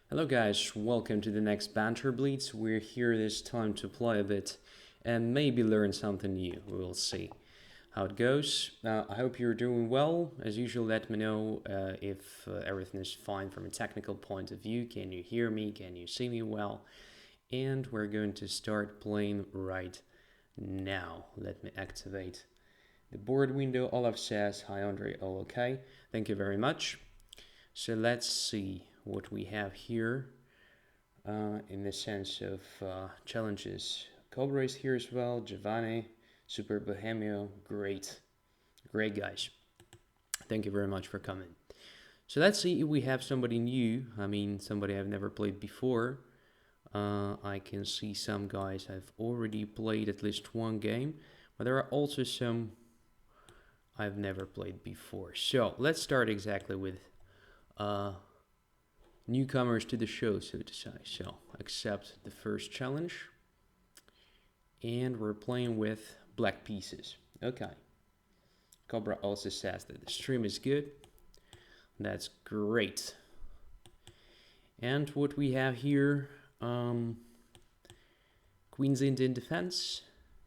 Hello guys, welcome to the next Banter Blitz. We're here this time to play a bit and maybe learn something new. We'll see how it goes. I hope you're doing well. As usual, let me know if everything is fine from a technical point of view. Can you hear me? Can you see me well? And we're going to start playing right now. Let me activate the board window. Olaf says, hi Andrey, all okay? Thank you very much. So let's see what we have here in the sense of challenges. Cobra is here as well. Giovanni, Super Bohemio, great guys. Thank you very much for coming. So let's see if we have somebody new. I mean, somebody I've never played before. I can see some guys I've already played at least one game, but there are also some I've never played before. So let's start exactly with newcomers to the show, so to say. So accept the first challenge. And we're playing with black pieces. Okay. Cobra also says that the stream is good. That's great. And what we have here, Queen's Indian defense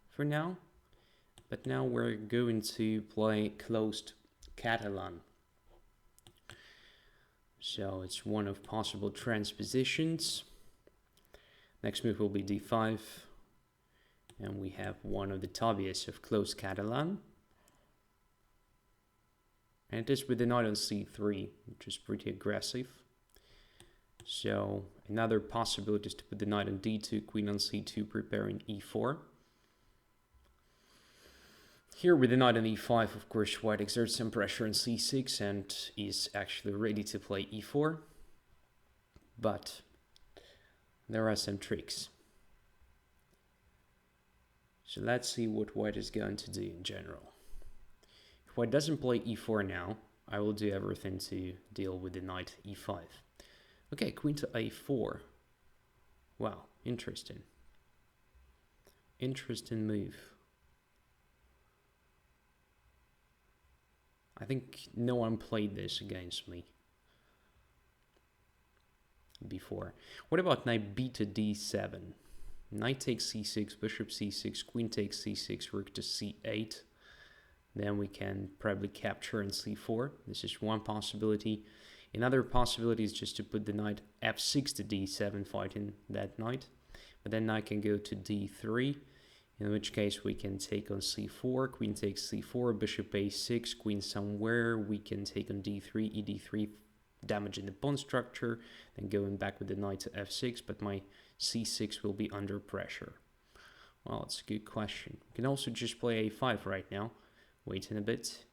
for now. But now we're going to play closed Catalan. So it's one of possible transpositions. Next move will be d5. And we have one of the obvious of closed Catalan. And it is with the knight on c3, which is pretty aggressive. So another possibility is to put the knight on d2, queen on c2, preparing e4. Here with the knight on e5, of course, white exerts some pressure on c6 and is actually ready to play e4. But there are some tricks. So let's see what white is going to do in general. If white doesn't play e4 now, I will do everything to deal with the knight e5. Okay, queen to a4. Wow, interesting. Interesting move. I think no one played this against me before. What about knight b to d7? Knight takes c6, bishop c6, queen takes c6, rook to c8. Then we can probably capture in c4. This is one possibility. Another possibility is just to put the knight f6 to d7, fighting that knight. But then knight can go to d3, in which case we can take on c4, queen takes c4, bishop a6, queen somewhere, we can take on d3, ed3, damaging the pawn structure, then going back with the knight to f6, but my c6 will be under pressure. Well, it's a good question. We can also just play a5 right now, waiting a bit.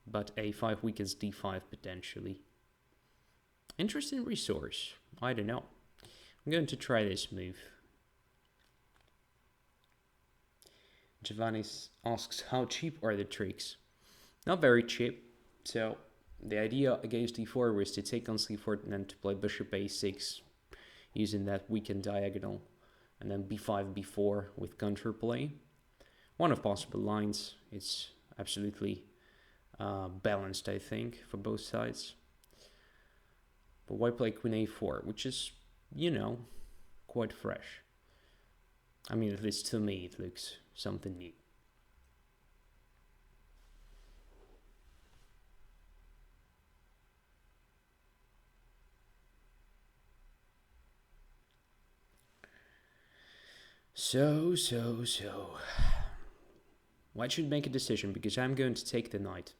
But a5 weakens d5 potentially. Interesting resource. I don't know. I'm going to try this move. Giovanni asks, how cheap are the tricks? Not very cheap. So the idea against e4 was to take on c4 and then to play bishop a6 using that weakened diagonal, and then b5, b4 with counterplay. One of possible lines. It's absolutely balanced, I think, for both sides. But why play queen a4, which is, you know, quite fresh. I mean, at least to me, it looks something new. So. White should make a decision, because I'm going to take the knight.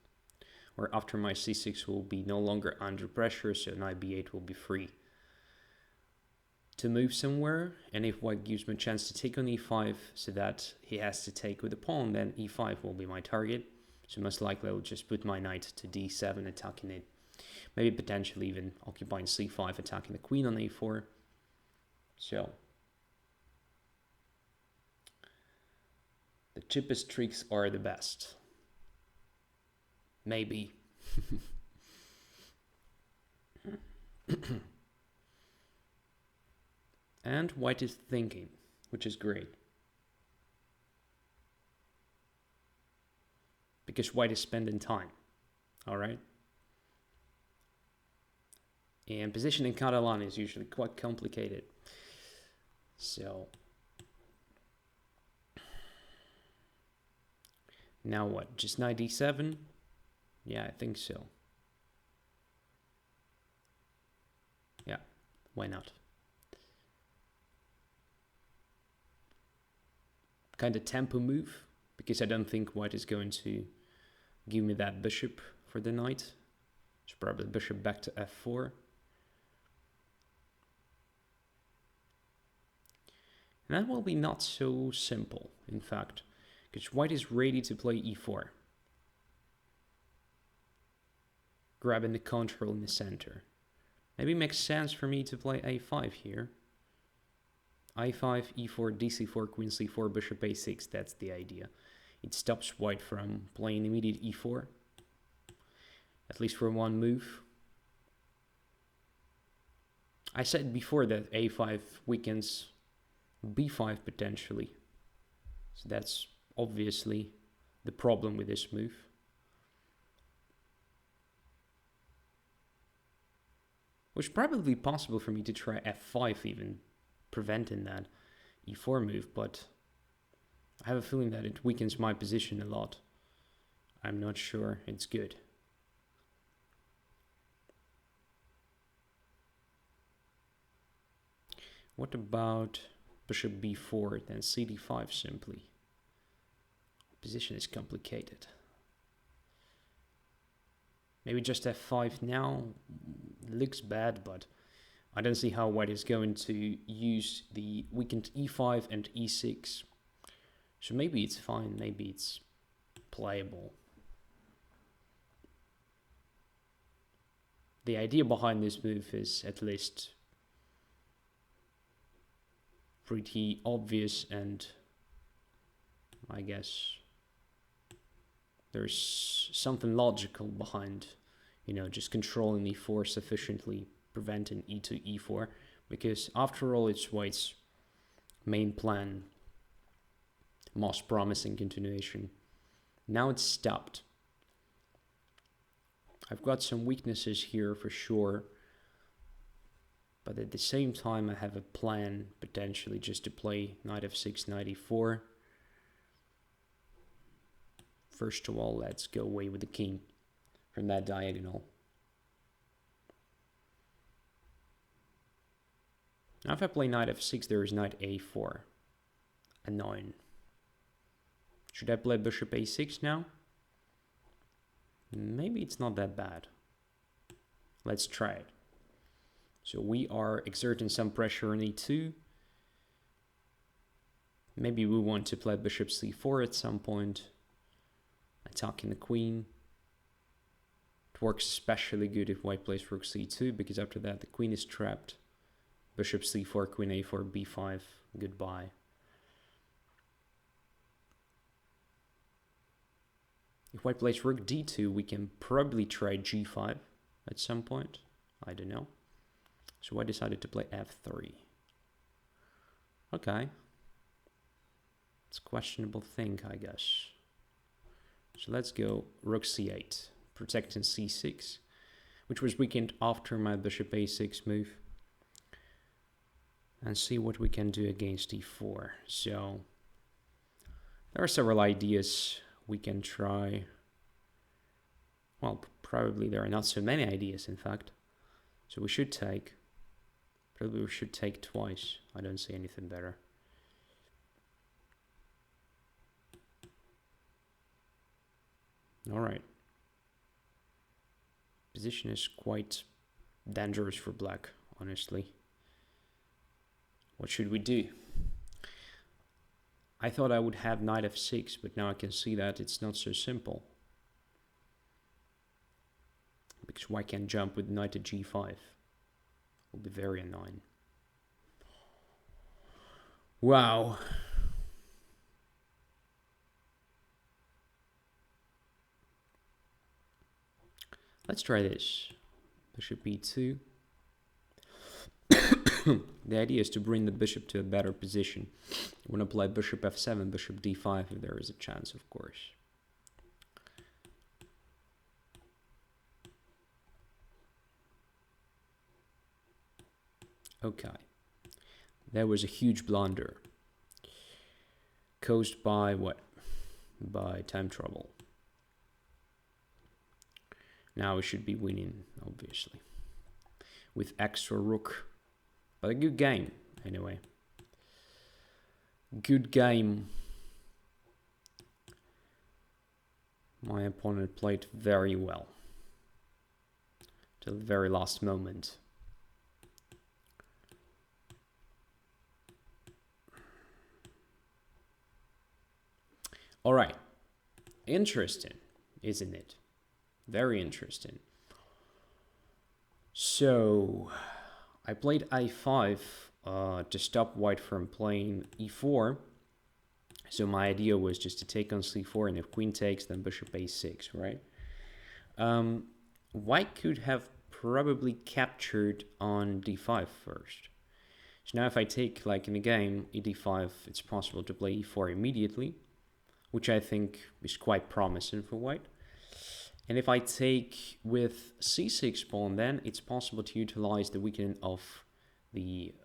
Or after my c6 will be no longer under pressure, so knight b8 will be free to move somewhere. And if white gives me a chance to take on e5 so that he has to take with the pawn, then e5 will be my target. So most likely I will just put my knight to d7, attacking it. Maybe potentially even occupying c5, attacking the queen on a4. So the cheapest tricks are the best. Maybe. And white is thinking, which is great. Because white is spending time. Alright? And position in Catalan is usually quite complicated. So now what? Just knight d7? Yeah, I think so. Yeah, why not? Kind of tempo move, because I don't think white is going to give me that bishop for the knight. It's probably bishop back to f4. And that will be not so simple, in fact, because white is ready to play e4. Grabbing the control in the center. Maybe it makes sense for me to play a5 here. I5, e4, dc4, queen c4, bishop a6, that's the idea. It stops white from playing immediate e4, at least for one move. I said before that a5 weakens b5 potentially, so that's obviously the problem with this move. It was probably possible for me to try f5 even, preventing that e4 move, but I have a feeling that it weakens my position a lot. I'm not sure it's good. What about bishop b4, then cd5 simply? Position is complicated. Maybe just f5 now. Looks bad, but I don't see how white is going to use the weakened e5 and e6. So maybe it's fine, maybe it's playable. The idea behind this move is at least pretty obvious, and I guess there's something logical behind, you know, just controlling e4 sufficiently, preventing e2, e4, because after all it's white's main plan, most promising continuation. Now it's stopped. I've got some weaknesses here for sure, but at the same time I have a plan potentially just to play knight f6, knight e4. First of all, let's go away with the king from that diagonal. Now if I play knight f6, there is knight a4. Annoying. Should I play bishop a6 now? Maybe it's not that bad. Let's try it. So we are exerting some pressure on e2. Maybe we want to play bishop c4 at some point, attacking the queen. It works especially good if white plays rook c2, because after that the queen is trapped. Bishop c4, queen a4, b5, goodbye. If white plays rook d2, we can probably try g5 at some point. I don't know. So I decided to play f3. Okay. It's a questionable thing, I guess. So let's go rook c8, protecting c6, which was weakened after my bishop a6 move. And see what we can do against e4. So there are several ideas we can try. Well, probably there are not so many ideas, in fact. So we should take, probably we should take twice. I don't see anything better. All right. Position is quite dangerous for black, honestly. What should we do? I thought I would have knight f6, but now I can see that it's not so simple. Because white can jump with knight to g5. Will be very annoying. Wow. Let's try this. Bishop e2. The idea is to bring the bishop to a better position. I want to play bishop f7, bishop d5 if there is a chance, of course. Okay. That was a huge blunder. Caused by what? By time trouble. Now we should be winning, obviously. With extra rook. But a good game, anyway. Good game. My opponent played very well. Till the very last moment. Alright. Interesting, isn't it? Very interesting. So, I played a5 to stop white from playing e4. So my idea was just to take on c4, and if queen takes, then bishop a6, right? White could have probably captured on d5 first. So now if I take, like in the game, e d5, it's possible to play e4 immediately, which I think is quite promising for white. And if I take with c6 pawn, then it's possible to utilize the weakening of the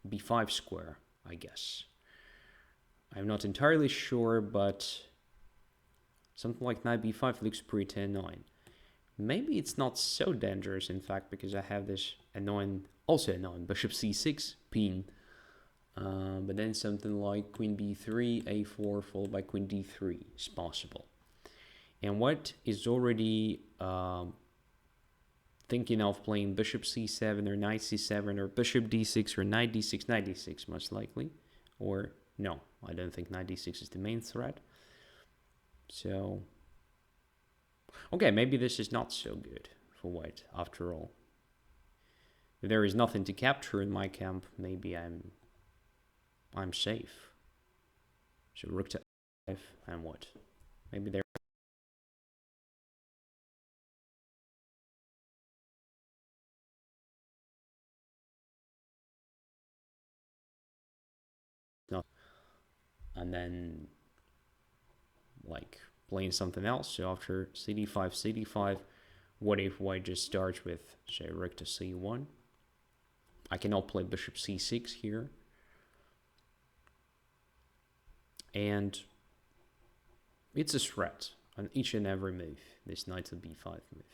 b5 square, I guess. I'm not entirely sure, but something like knight b5 looks pretty annoying. Maybe it's not so dangerous, in fact, because I have this also annoying bishop c6 pin. But then something like queen b3, a4, followed by queen d3 is possible. And white is already thinking of playing bishop c7 or knight c7 or bishop d6 or knight d6, most likely. Or no, I don't think knight d6 is the main threat. So, okay, maybe this is not so good for white after all. If there is nothing to capture in my camp, maybe I'm safe. So rook to f and what? Maybe there. No. And then like playing something else. So after cd5, what if white just starts with, say, rook to c1? I cannot play bishop c6 here. And it's a threat on each and every move, this knight to b5 move.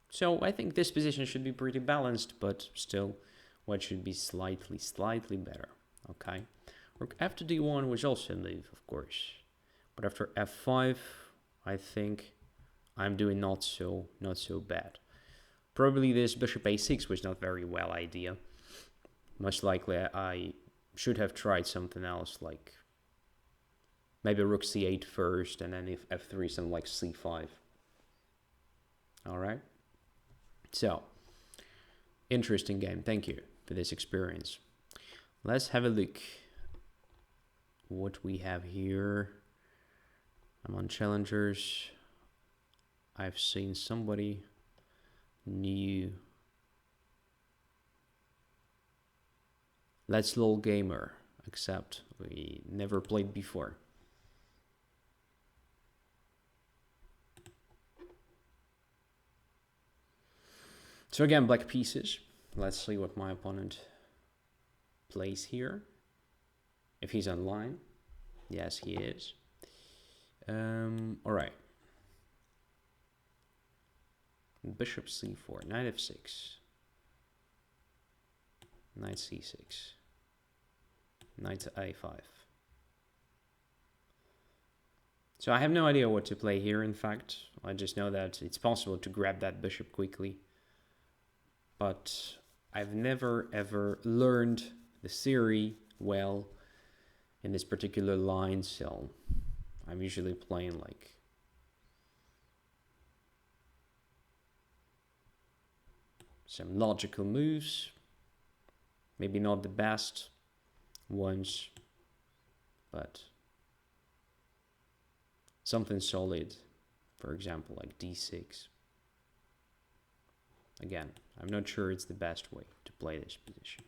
So I think this position should be pretty balanced, but still white should be slightly better. Okay. Rook f to d1 was also a move, of course. But after f5, I think I'm doing not so bad. Probably this bishop a6 was not very well idea. Most likely I should have tried something else, like maybe rook c8 first, and then if f3, something like c5. Alright? So, interesting game. Thank you for this experience. Let's have a look what we have here. I'm on challengers. I've seen somebody new. Let's lol gamer, except we never played before. So again, black pieces. Let's see what my opponent plays here. If he's online. Yes, he is. Alright. Bishop c4, knight f6. Knight c6. Knight to a5. So I have no idea what to play here, in fact. I just know that it's possible to grab that bishop quickly. But I've never ever learned the theory well in this particular line, so I'm usually playing like some logical moves. Maybe not the best ones, but something solid. For example, like d6. Again, I'm not sure it's the best way to play this position.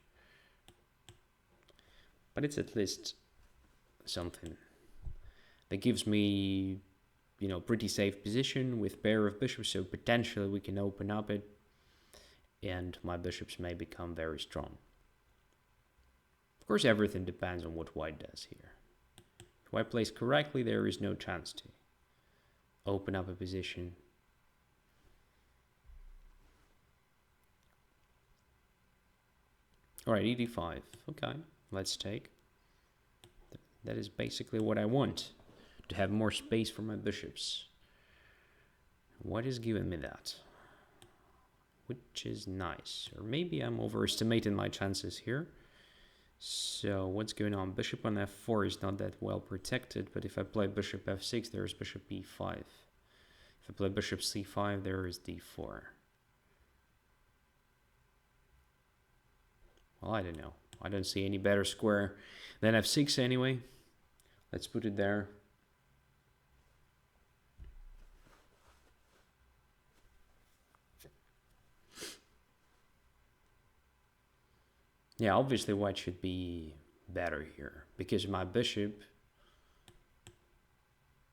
But it's at least something that gives me, pretty safe position with pair of bishops, so potentially we can open up it. and my bishops may become very strong. Of course, everything depends on what white does here. If white plays correctly, there is no chance to open up a position. Alright, ed5. Okay, let's take. That is basically what I want, to have more space for my bishops. What is giving me that? Which is nice. Or maybe I'm overestimating my chances here. So what's going on? Bishop on f4 is not that well protected, but if I play bishop f6, there is bishop e5. If I play bishop c5, there is d4. Well, I don't know. I don't see any better square than f6 anyway. Let's put it there. Yeah, obviously white should be better here because my bishop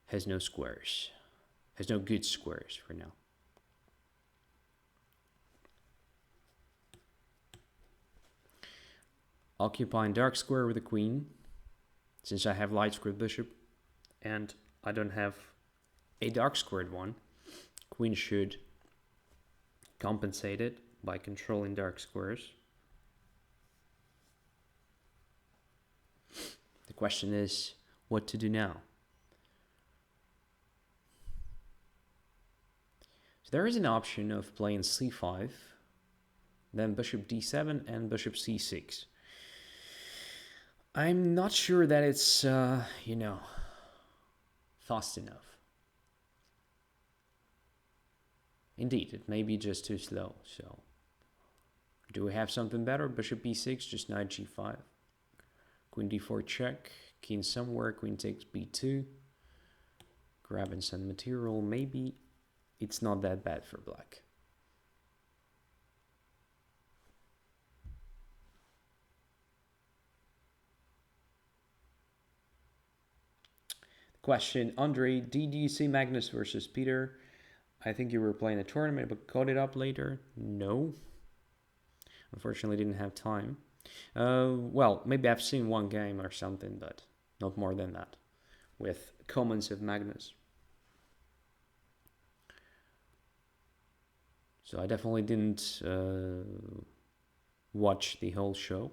has no squares. Has no good squares for now. Occupying dark square with the queen, since I have light squared bishop and I don't have a dark squared one. Queen should compensate it by controlling dark squares. The question is what to do now. So there is an option of playing c5, then bishop d7 and bishop c6. I'm not sure that it's, you know, fast enough. Indeed, it may be just too slow. So, do we have something better? Bishop e6, just knight g5. Queen d4 check, king somewhere, queen takes b2. Grabbing some material, maybe it's not that bad for black. Question, Andrey, did you see Magnus versus Peter? I think you were playing a tournament, but caught it up later? No. Unfortunately, didn't have time. Well, maybe I've seen one game or something, but not more than that. With comments of Magnus. So I definitely didn't watch the whole show.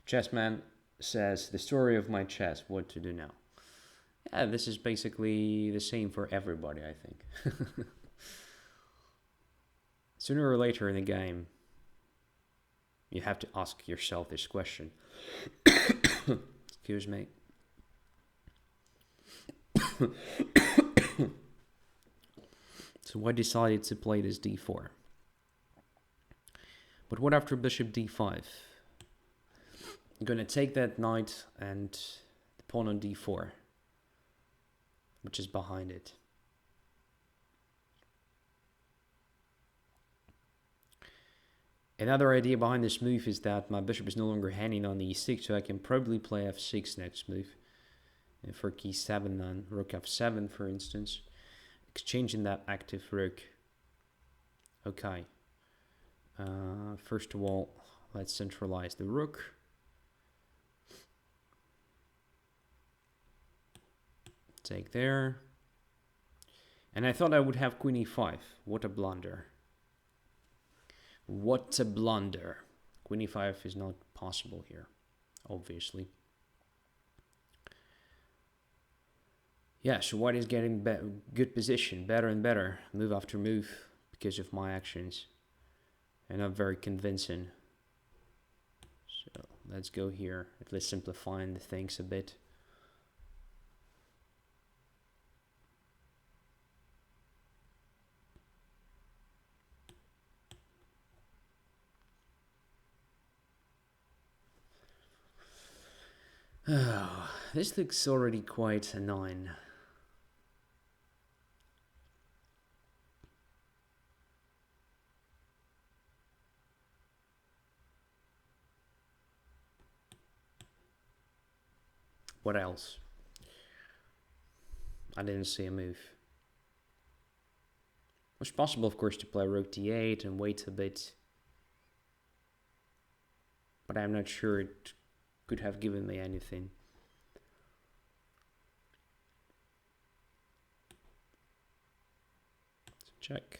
Chessman says, the story of my chess, what to do now? Yeah, this is basically the same for everybody, I think. Sooner or later in the game, you have to ask yourself this question. Excuse me. So I decided to play this d4. But what after bishop d5? I'm going to take that knight and the pawn on d4, which is behind it. Another idea behind this move is that my bishop is no longer hanging on e6, so I can probably play f6 next move. And for key 7 then, rook f7 for instance, exchanging that active rook. Okay. First of all, let's centralize the rook. Take there. And I thought I would have queen e5. What a blunder. What a blunder. Queen e5 is not possible here, obviously. Yeah, so white is getting good position, better and better, move after move, because of my actions. And not very convincing. So let's go here, at least simplifying the things a bit. Oh, this looks already quite annoying. What else? I didn't see a move. was possible, of course, to play rook d8 and wait a bit, but I'm not sure it could have given me anything. Check.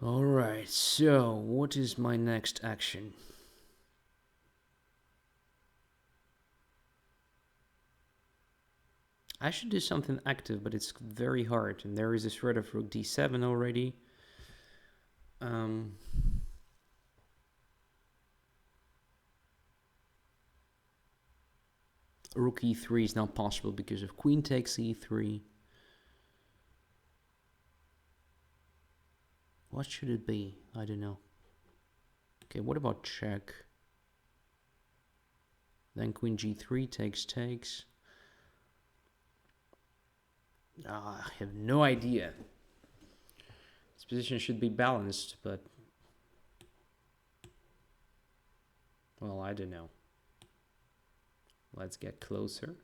Alright, so what is my next action? I should do something active, but it's very hard. And there is a threat of rook d7 already. Rook e3 is not possible because of queen takes e3. What should it be? I don't know. Okay, what about check? Then queen g3 takes. I have no idea. This position should be balanced, but... well, I don't know. Let's get closer.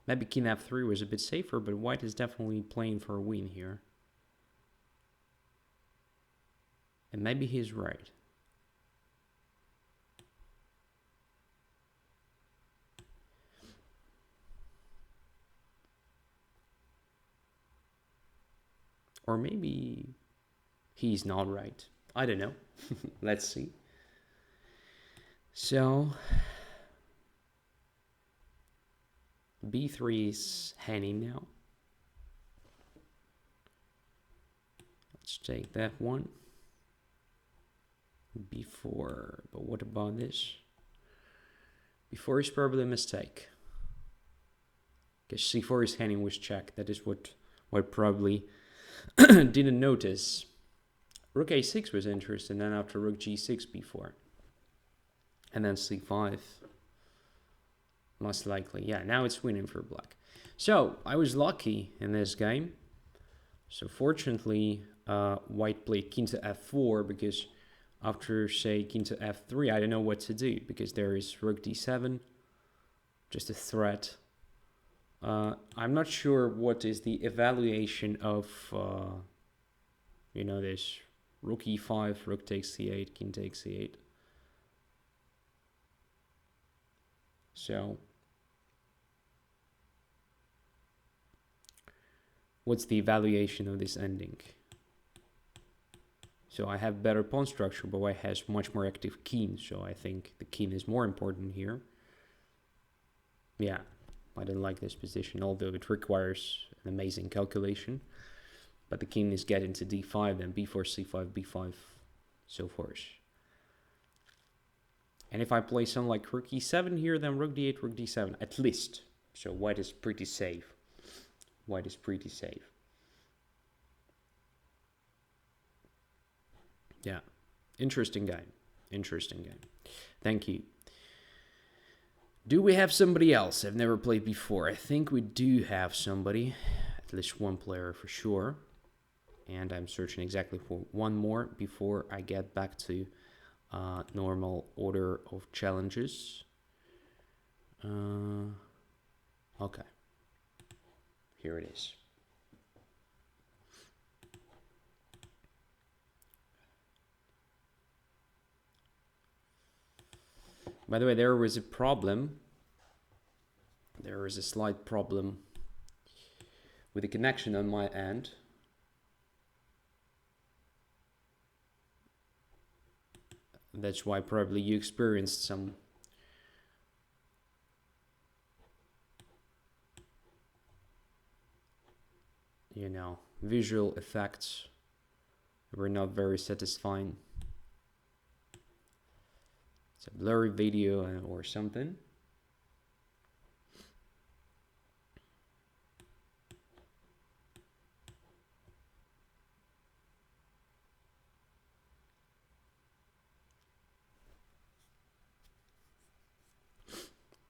Maybe king f3 was a bit safer, but white is definitely playing for a win here. And maybe he's right. Or maybe he's not right. I don't know. Let's see. So b3 is hanging now. Let's take that one. b4, but what about this? b4 is probably a mistake. Because c4 is hanging with check. That is what probably didn't notice. Rook a6 was interesting, then after rook g6, b4. And then c5. Most likely. Yeah, now it's winning for black. So, I was lucky in this game. So, fortunately, white played king to f4 because after, say, king to f3, I don't know what to do because there is rook d7, just a threat. I'm not sure what is the evaluation of, this rook e5, rook takes c8, king takes c8. So, what's the evaluation of this ending? So I have better pawn structure, but white has much more active king, so I think the king is more important here. Yeah, I don't like this position, although it requires an amazing calculation. But the king is getting to d5, then b4, c5, b5, so forth. And if I play something like rook e7 here, then rook d8, rook d7, at least. So white is pretty safe. White is pretty safe. Yeah, interesting game. Interesting game. Thank you. Do we have somebody else I've never played before? I think we do have somebody, at least one player for sure. And I'm searching exactly for one more before I get back to normal order of challenges. Okay. Here it is. By the way, there was a problem. There is a slight problem with the connection on my end. That's why probably you experienced some visual effects that were not very satisfying. It's a blurry video or something.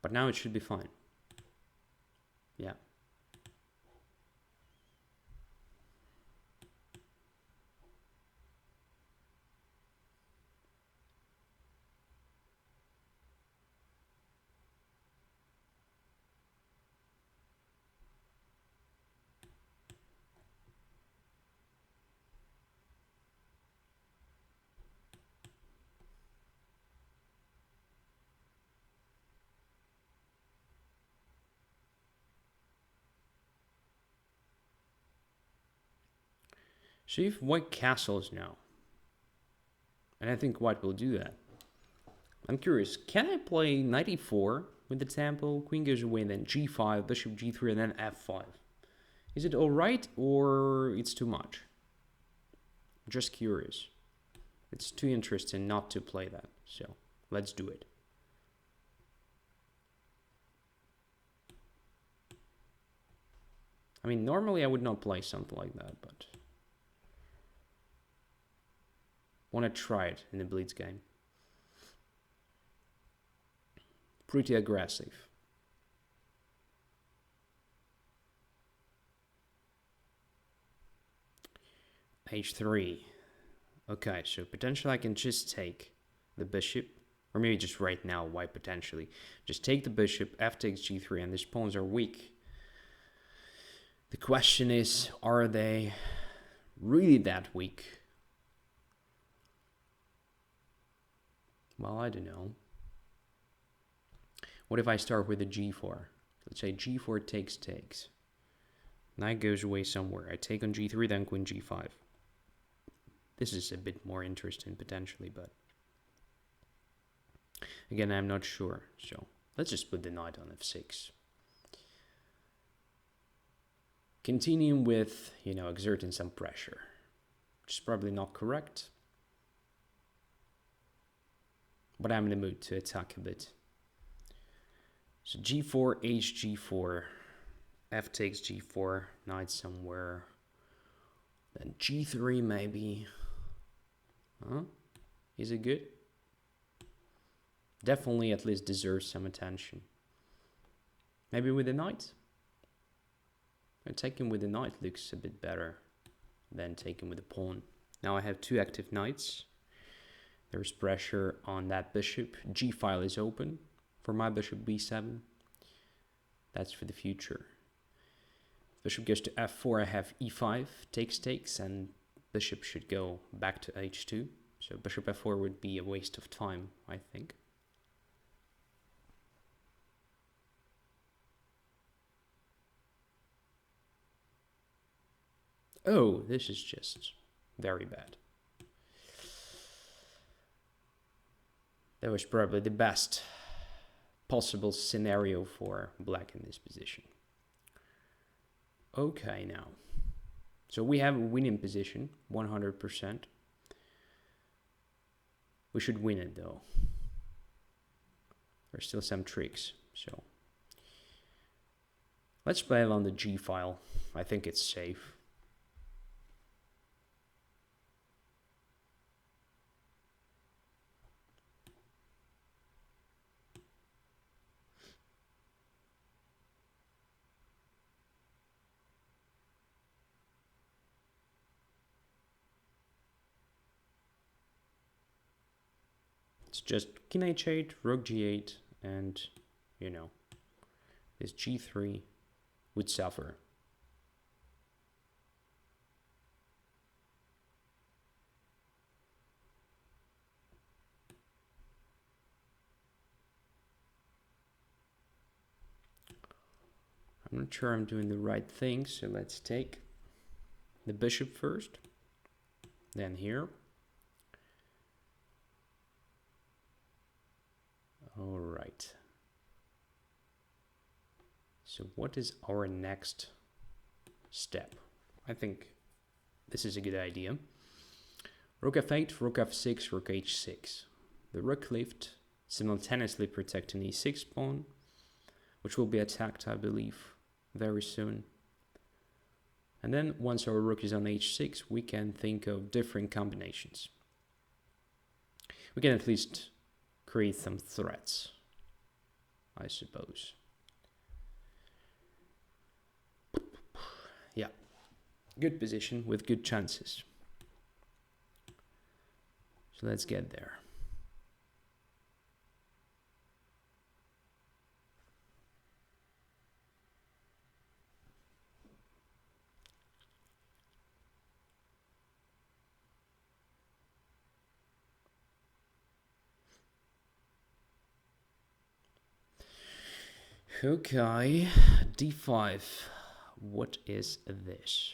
But now it should be fine. Yeah. See if white castles now. And I think white will do that. I'm curious, can I play knight e4 with the tempo? Queen goes away, and then g5, bishop g3, and then f5. Is it alright, or it's too much? Just curious. It's too interesting not to play that, so let's do it. I mean, normally I would not play something like that, but want to try it in the Blitz game. Pretty aggressive. h3. Okay, so potentially I can just take the bishop, or maybe just right now, white potentially. Just take the bishop, f takes g3, and these pawns are weak. The question is, are they really that weak? Well, I don't know. What if I start with a g4? Let's say g4 takes. Knight goes away somewhere. I take on g3, then queen g5. This is a bit more interesting potentially, but again, I'm not sure. So let's just put the knight on f6. Continuing with, exerting some pressure, which is probably not correct. But I'm in the mood to attack a bit. So g4, hg4, f takes g4, knight somewhere. Then g3 maybe. Huh? Is it good? Definitely at least deserves some attention. Maybe with the knight? Taking with the knight looks a bit better than taking with the pawn. Now I have two active knights. There's pressure on that bishop. G file is open for my bishop b7. That's for the future. Bishop goes to f4. I have e5, takes, and bishop should go back to h2. So bishop f4 would be a waste of time, I think. Oh, this is just very bad. That was probably the best possible scenario for black in this position. Okay, now. So we have a winning position, 100%. We should win it though. There's still some tricks, so. Let's play it on the G file. I think it's safe. It's just king h8, rook g8, and, this g3 would suffer. I'm not sure I'm doing the right thing, so let's take the bishop first, then here. All right. So what is our next step? I think this is a good idea. Rook f8, rook f6, rook h6. The rook lift simultaneously protecting e6 pawn, which will be attacked, I believe, very soon. And then once our rook is on h6, we can think of different combinations. We can at least create some threats. I suppose. Yeah, good position with good chances. So let's get there. Okay, d5. What is this?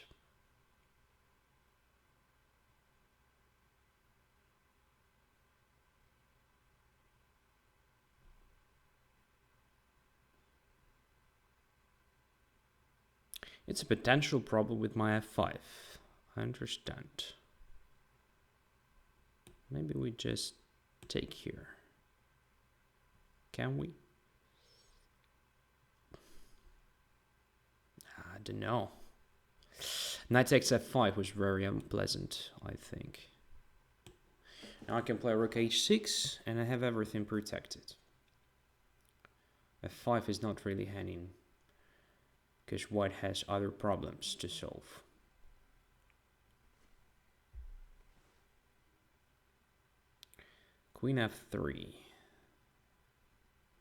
It's a potential problem with my f5. I understand. Maybe we just take here. Can we? I don't know. Knight takes f5 was very unpleasant, I think. Now I can play rook h6 and I have everything protected. f5 is not really hanging because white has other problems to solve. Queen f3.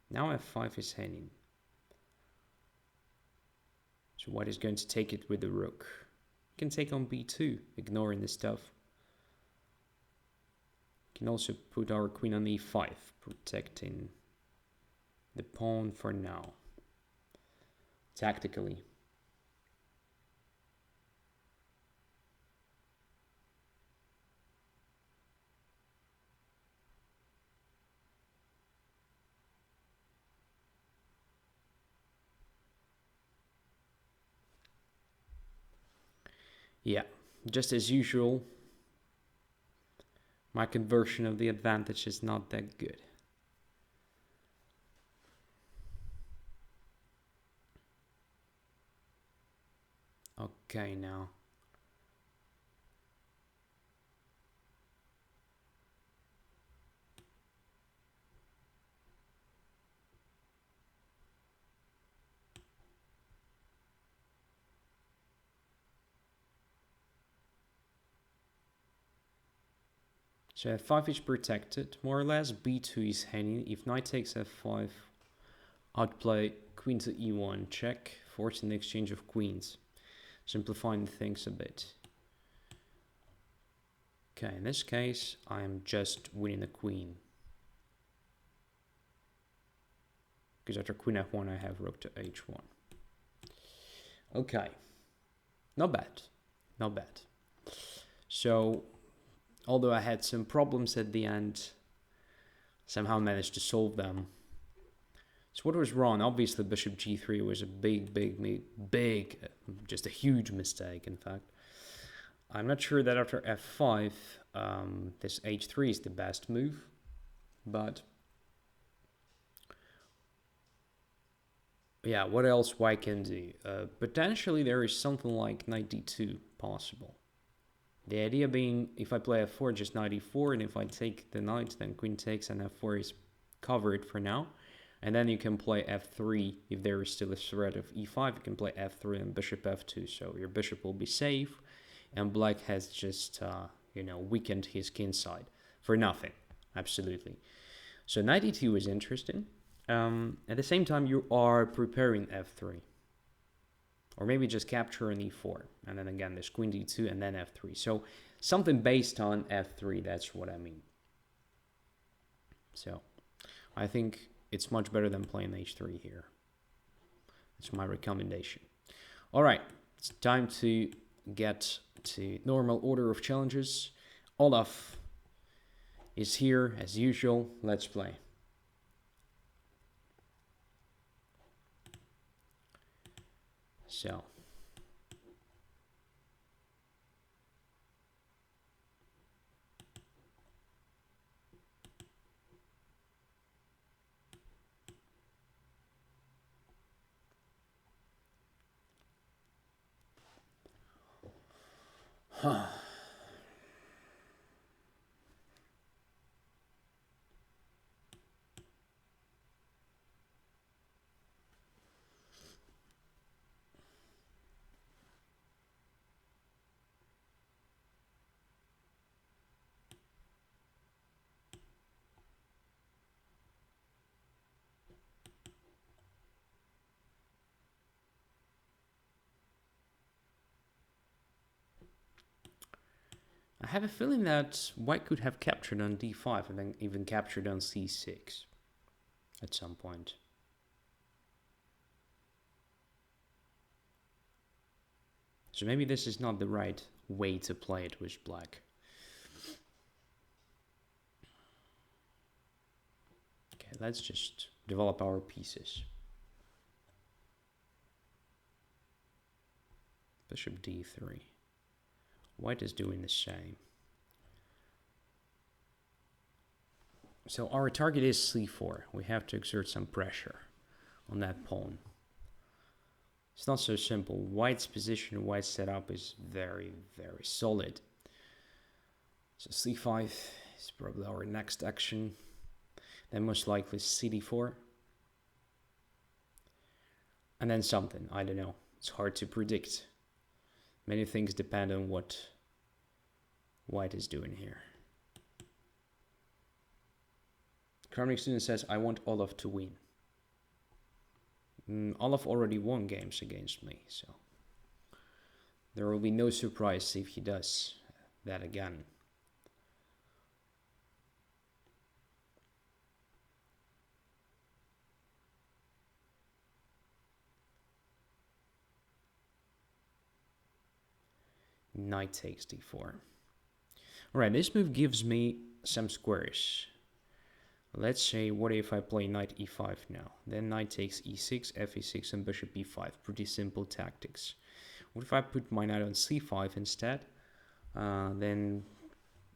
Now f5 is hanging. So white is going to take it with the rook. You can take on b2, ignoring the stuff. You can also put our queen on e5, protecting the pawn for now. Tactically. Yeah, just as usual, my conversion of the advantage is not that good. Okay, now. So f5 is protected, more or less. b2 is hanging. If knight takes f5, I'd play queen to e1, check, forcing the exchange of queens, simplifying things a bit. Okay, in this case, I'm just winning the queen. Because after queen f1, I have rook to h1. Okay, not bad, not bad. So, although I had some problems at the end, somehow managed to solve them. So what was wrong? Obviously, bishop g3 was a big, just a huge mistake, in fact. I'm not sure that after f5, this h3 is the best move, but yeah, what else white can do? Potentially, there is something like knight d2 possible. The idea being, if I play f4, just knight e4, and if I take the knight, then queen takes, and f4 is covered for now. And then you can play f3 if there is still a threat of e5. You can play f3 and bishop f2, so your bishop will be safe, and black has just, weakened his king side for nothing, absolutely. So knight e2 is interesting. At the same time, you are preparing f3. Or maybe just capture an e4. And then again, there's queen d2 and then f3. So something based on f3, that's what I mean. So I think it's much better than playing h3 here. That's my recommendation. All right, it's time to get to normal order of challenges. Olaf is here as usual. Let's play. So I have a feeling that white could have captured on d5 and then even captured on c6 at some point. So maybe this is not the right way to play it with black. Okay, let's just develop our pieces. Bishop d3. White is doing the same. So our target is c4. We have to exert some pressure on that pawn. It's not so simple. White's position, white's setup is very, very solid. So c5 is probably our next action. Then most likely cd4. And then something, I don't know. It's hard to predict. Many things depend on what white is doing here. Karmic student says, I want Olaf to win. Olaf already won games against me, so there will be no surprise if he does that again. Knight takes d4. Alright, this move gives me some squares. Let's say, what if I play knight e5 now? Then knight takes e6, fe6, and bishop e5. Pretty simple tactics. What if I put my knight on c5 instead? Then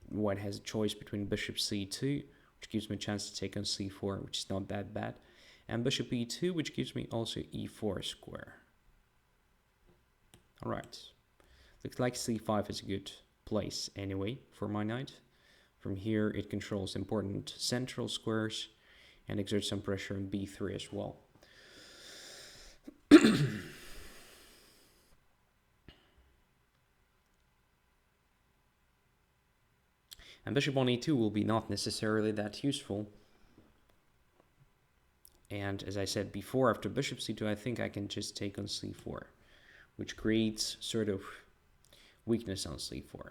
white has a choice between bishop c2, which gives me a chance to take on c4, which is not that bad, and bishop e2, which gives me also e4 square. Alright. Looks like c5 is a good place anyway for my knight. From here, it controls important central squares and exerts some pressure on b3 as well. And bishop on e2 will be not necessarily that useful. And as I said before, after bishop c2, I think I can just take on c4, which creates sort of weakness on c4.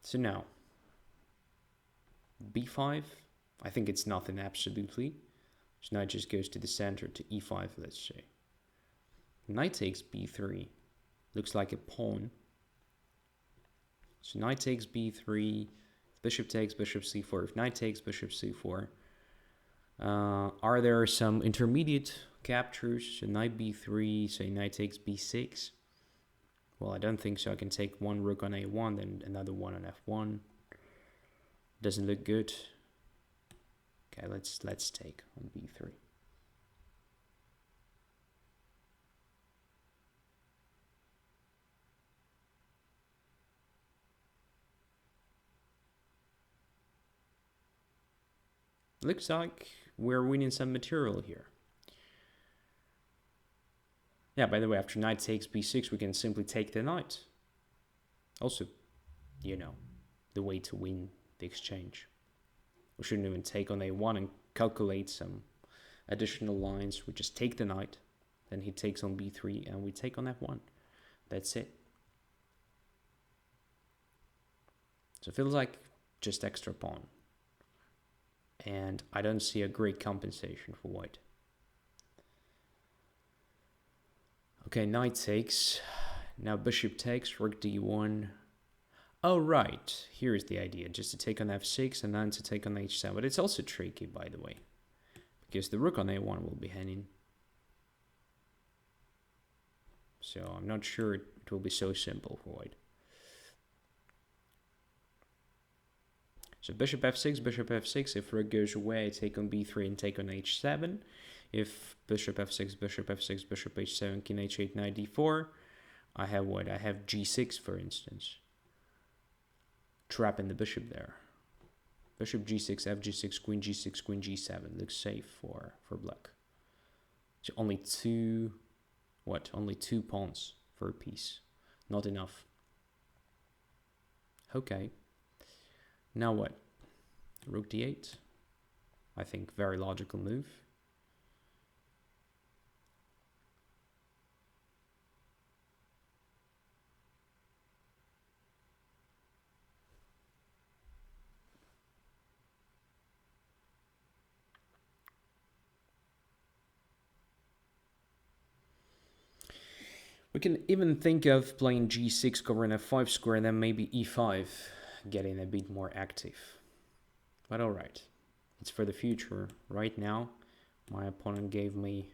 So now, b5, I think it's nothing absolutely. So now it just goes to the center to e5, let's say. Knight takes b3, looks like a pawn. So knight takes b3, bishop takes bishop c4, if knight takes bishop c4. Are there some intermediate captures? So knight b3, say knight takes b6. Well, I don't think so. I can take one rook on a1, then another one on f1. Doesn't look good. Okay, let's take on b3. Looks like we're winning some material here. Yeah, by the way, after knight takes b6, we can simply take the knight. Also, you know, the way to win the exchange. We shouldn't even take on a1 and calculate some additional lines. We just take the knight, then he takes on b3, and we take on f1. That's it. So it feels like just extra pawn. And I don't see a great compensation for white. Okay, knight takes. Now bishop takes, rook d1. Oh, right. Here's the idea. Just to take on f6 and then to take on h7. But it's also tricky, by the way. Because the rook on a1 will be hanging. So I'm not sure it will be so simple for white. So bishop f6, if rook goes away, I take on b3 and take on h7. If bishop f6, bishop f6, bishop h7, king h8, knight d4, I have what? I have g6, for instance. Trapping the bishop there. Bishop g6, f g6, queen g6, queen g7. Looks safe for black. So only two pawns for a piece. Not enough. Okay. Now what? Rook d8. I think very logical move. We can even think of playing g6, covering f5 square, and then maybe e5, getting a bit more active. But alright, it's for the future. Right now, my opponent gave me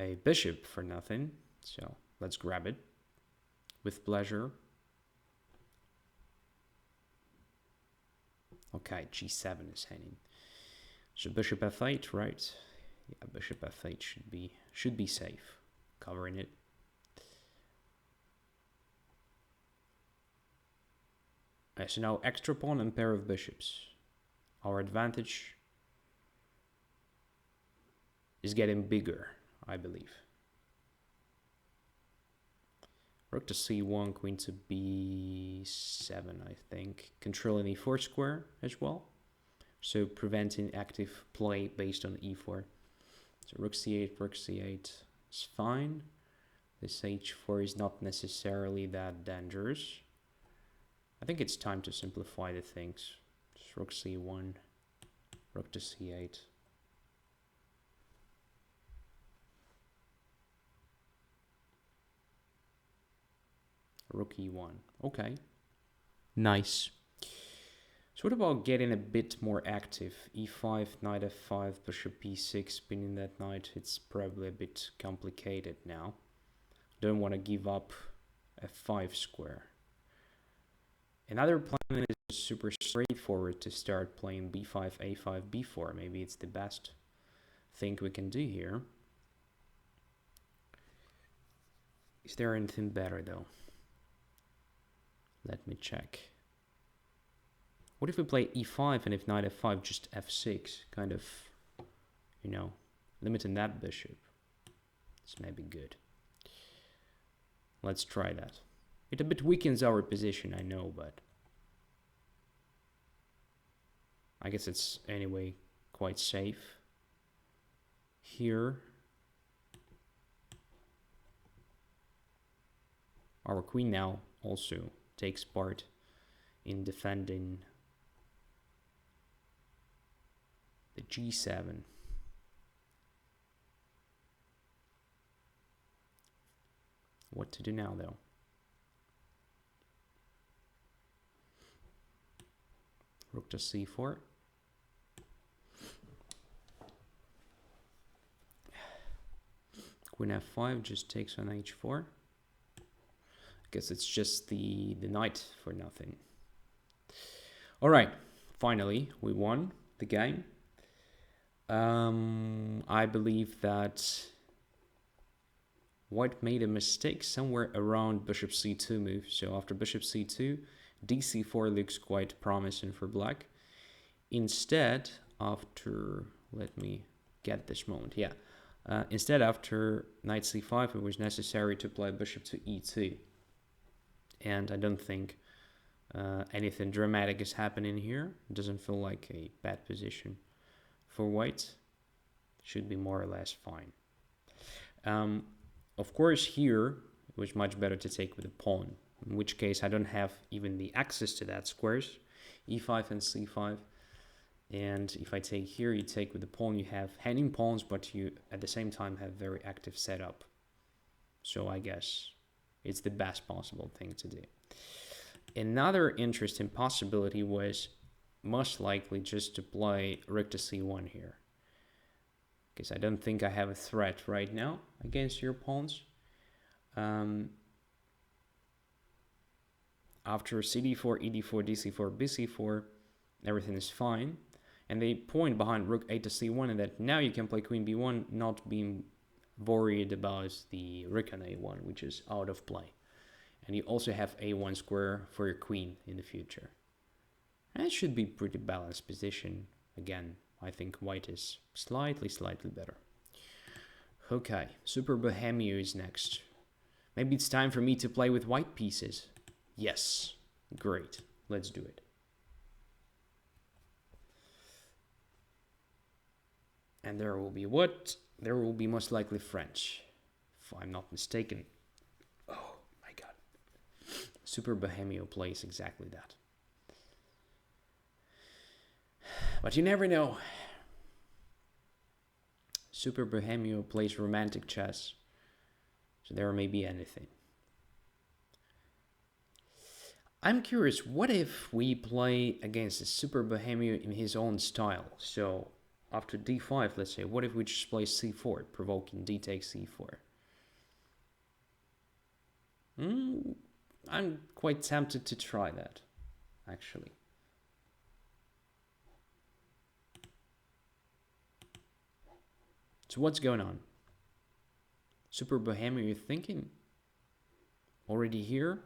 a bishop for nothing, so let's grab it with pleasure. Okay, g7 is hanging. So bishop f8, right? Yeah, bishop f8 should be safe, covering it. So now extra pawn and pair of bishops. Our advantage is getting bigger, I believe. Rook to c1, queen to b7, I think. Controlling e4 square as well. So preventing active play based on e4. So rook c8 is fine. This h4 is not necessarily that dangerous. I think it's time to simplify the things. Just rook c1, rook to c8. Rook e1. Okay. Nice. So what about getting a bit more active? e5, knight f5, bishop b6, spinning that knight. It's probably a bit complicated now. Don't want to give up f5 square. Another plan is super straightforward to start playing b5, a5, b4. Maybe it's the best thing we can do here. Is there anything better though? Let me check. What if we play e5 and if knight f5 just f6? Kind of, you know, limiting that bishop. It's maybe good. Let's try that. It a bit weakens our position, I know, but I guess it's anyway quite safe. Here, our queen now also takes part in defending the g7. What to do now, though? Rook to c4. Queen f5 just takes on h4. I guess it's just the knight for nothing. All right, finally we won the game. I believe that white made a mistake somewhere around bishop c2 move. So after bishop c2, dc4 looks quite promising for black. Instead, after, let me get this moment, yeah. Instead, after knight c5, it was necessary to play bishop to e2. And I don't think anything dramatic is happening here. It doesn't feel like a bad position for white. Should be more or less fine. Of course, here it was much better to take with a pawn, in which case I don't have even the access to that squares, e5 and c5. And if I take here, you take with the pawn, you have hanging pawns, but you at the same time have very active setup. So I guess it's the best possible thing to do. Another interesting possibility was most likely just to play rook to c1 here, because I don't think I have a threat right now against your pawns. After cd4, ed4, dc4, bc4, everything is fine. And they point behind rook a to c1, and that now you can play queen b1, not being worried about the rook on a1, which is out of play. And you also have a1 square for your queen in the future. And it should be pretty balanced position. Again, I think white is slightly better. Okay, Super Bohemio is next. Maybe it's time for me to play with white pieces. Yes, great, let's do it. And there will be what? There will be most likely French, if I'm not mistaken. Oh my god. Super Bohemio plays exactly that. But you never know. Super Bohemio plays romantic chess, so there may be anything. I'm curious, what if we play against a Super Bohemio in his own style? So after d5, let's say, what if we just play c4, provoking d takes c4? I'm quite tempted to try that, actually. So what's going on? Super Bohemia, you thinking? Already here?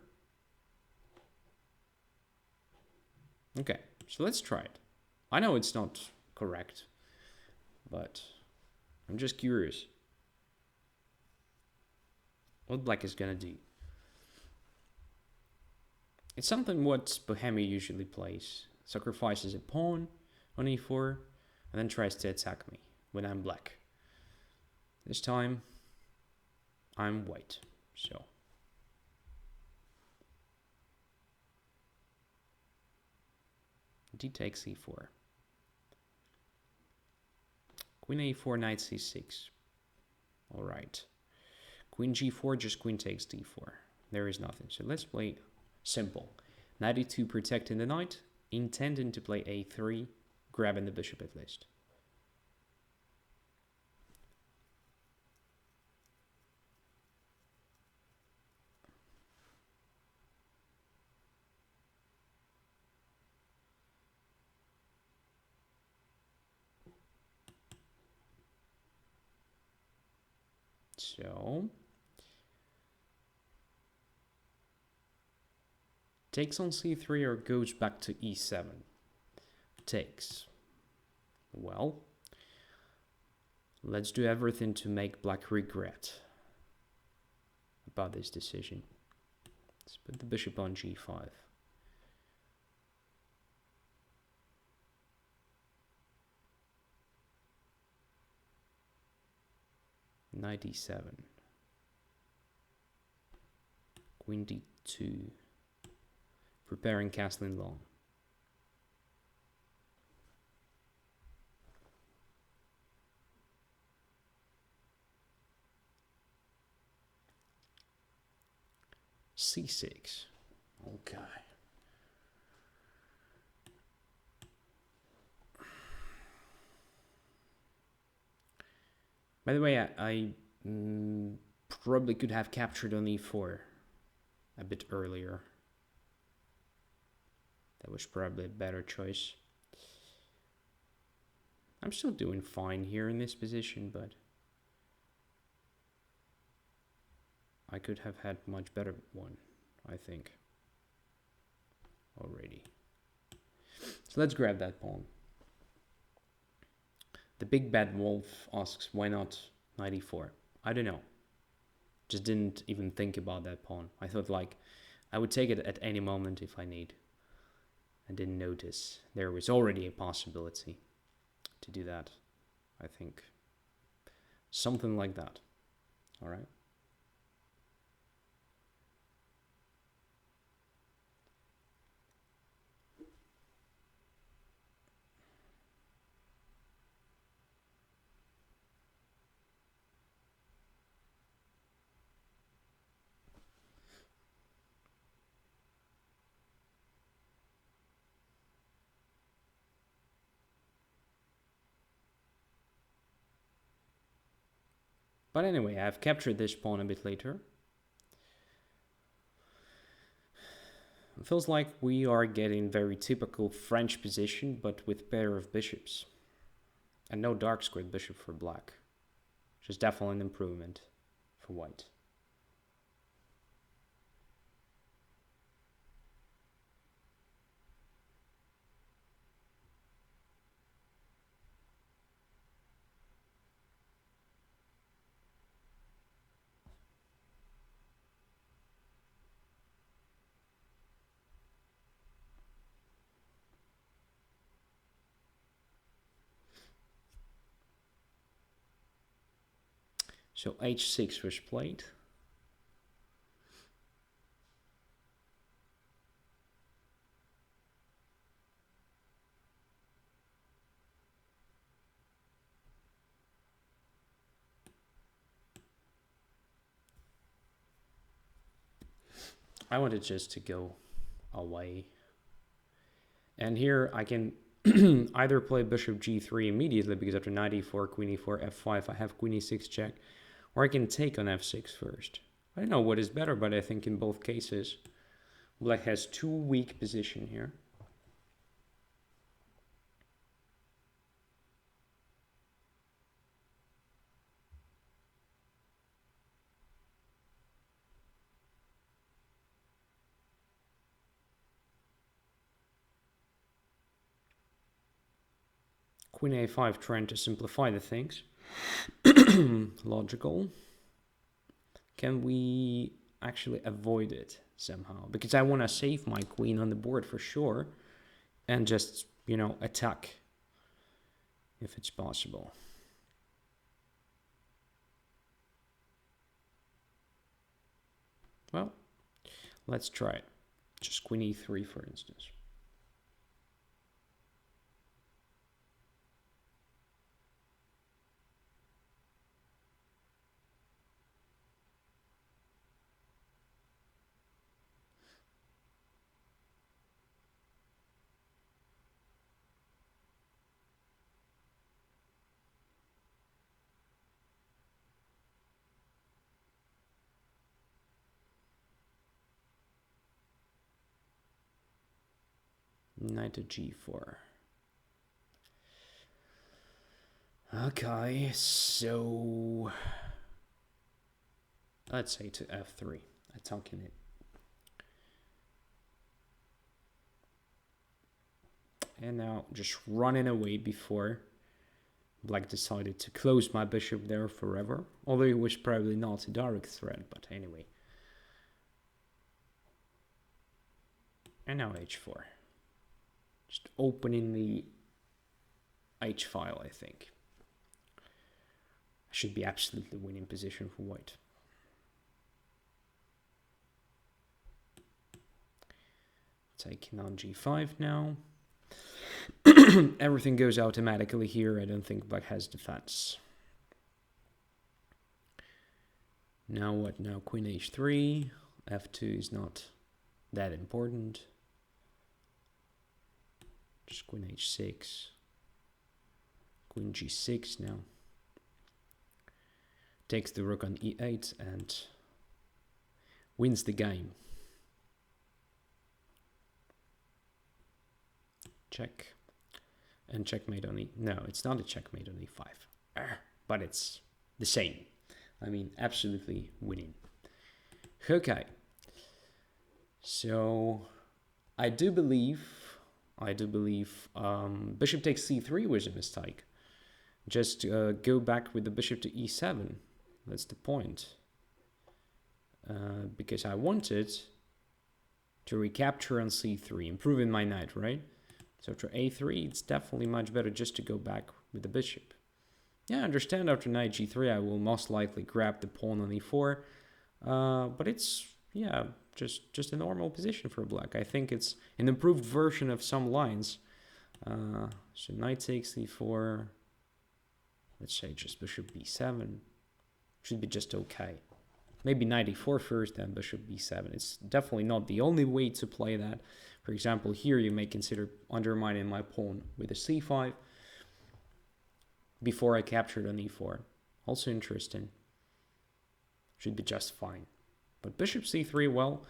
Okay, so let's try it. I know it's not correct, but I'm just curious what black is gonna do. It's something what Bohemia usually plays. Sacrifices a pawn on e4 and then tries to attack me when I'm black. This time I'm white, so d takes e4. Queen a4, knight c6. Alright. Queen g4, just queen takes d4. There is nothing. So let's play simple. Knight e2 protecting the knight, intending to play a3, grabbing the bishop at least. So takes on c3 or goes back to e7. Takes. Well, let's do everything to make black regret about this decision. Let's put the bishop on g5. Knight e7. Queen d2. Preparing castling long. c6. Okay. By the way, I probably could have captured on e4 a bit earlier. That was probably a better choice. I'm still doing fine here in this position, but I could have had much better one, I think, already. So let's grab that pawn. The big bad wolf asks, why not knight e4? I don't know. Just didn't even think about that pawn. I thought like I would take it at any moment if I need. I didn't notice there was already a possibility to do that. I think something like that. All right. But anyway, I've captured this pawn a bit later. It feels like we are getting very typical French position, but with pair of bishops. And no dark squared bishop for black. Which is definitely an improvement for white. So h6 was played. I wanted just to go away. And here I can either play bishop g3 immediately, because after knight e4, queen e4, f5, I have queen e6 check. Or I can take on f6 first. I don't know what is better, but I think in both cases, black has too weak position here. Queen a5 trying to simplify the things. Logical. Can we actually avoid it somehow? Because I want to save my queen on the board for sure. And just, you know, attack if it's possible. Well, let's try it. Just queen e3, for instance. Knight to g4. Okay, so let's say to f3, attacking it. And now just running away before black decided to close my bishop there forever. Although it was probably not a direct threat, but anyway. And now h4. Just opening the h file, I think. Should be absolutely winning position for white. Taking on g5 now. Everything goes automatically here. I don't think black has defense. Now what? Now queen h3. f2 is not that important. Just queen h6. Queen g6 now. Takes the rook on e8 and wins the game. Check. And checkmate on e... No, it's not a checkmate on e5. But it's the same. I mean, absolutely winning. Okay. So, I do believe bishop takes c3 was a mistake. Just go back with the bishop to e7. That's the point. Because I wanted to recapture on c3, improving my knight, right? So after a3, it's definitely much better just to go back with the bishop. Yeah, I understand after knight g3, I will most likely grab the pawn on e4. But it's, yeah, just a normal position for black. I think it's an improved version of some lines. So knight takes e4. Let's say just bishop b7. Should be just okay. Maybe knight e4 first, then bishop b7. It's definitely not the only way to play that. For example, here you may consider undermining my pawn with a c5 before I captured on e4. Also interesting. Should be just fine. But bishop c3, well,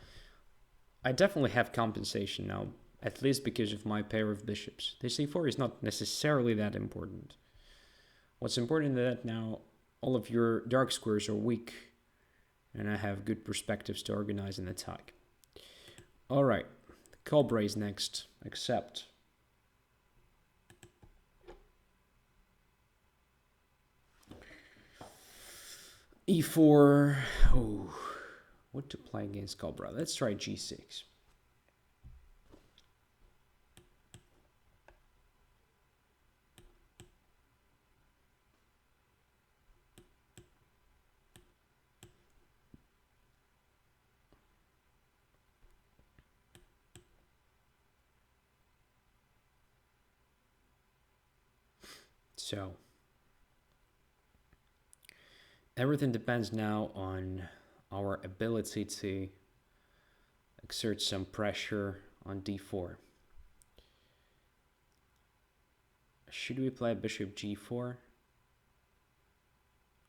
I definitely have compensation now, at least because of my pair of bishops. The c4 is not necessarily that important. What's important is that now all of your dark squares are weak, and I have good perspectives to organize an attack. All right, Cobra is next. Accept. e4. Oh, what to play against Cobra? Let's try g6. So everything depends now on our ability to exert some pressure on d4. Should we play bishop g4?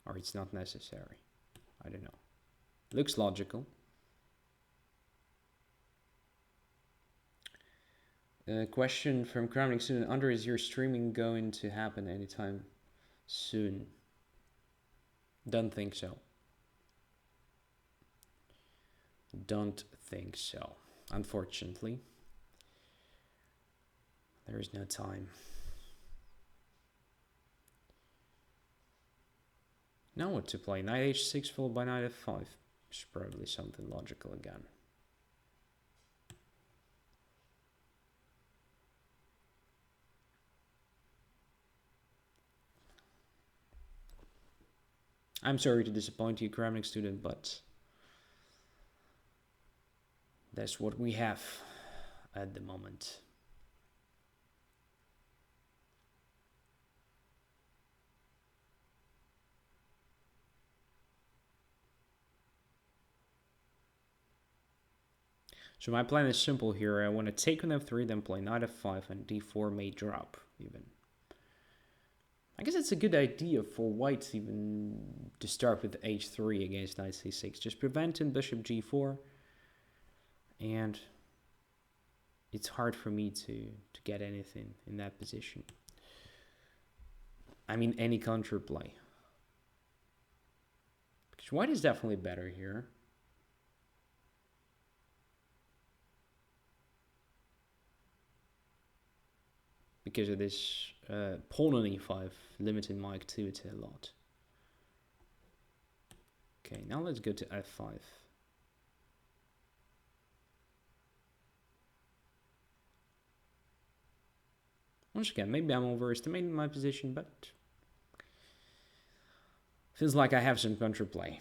Or it's not necessary? I don't know. Looks logical. Question from Crowning student Andrey, is your streaming going to happen anytime soon? Don't think so. Don't think so. Unfortunately, there is no time. Now what to play? Knight h6 followed by knight f5. It's probably something logical again. I'm sorry to disappoint you, Kramnik student, but that's what we have at the moment. So my plan is simple here. I want to take on f3, then play knight f5, and d4 may drop even. I guess it's a good idea for white even to start with h3 against knight c6. Just preventing bishop g4. And it's hard for me to get anything in that position. I mean, any counterplay. Because white is definitely better here. Because of this pawn on e5 limiting my activity a lot. Okay, now let's go to f5. Once again, maybe I'm overestimating my position, but feels like I have some counterplay.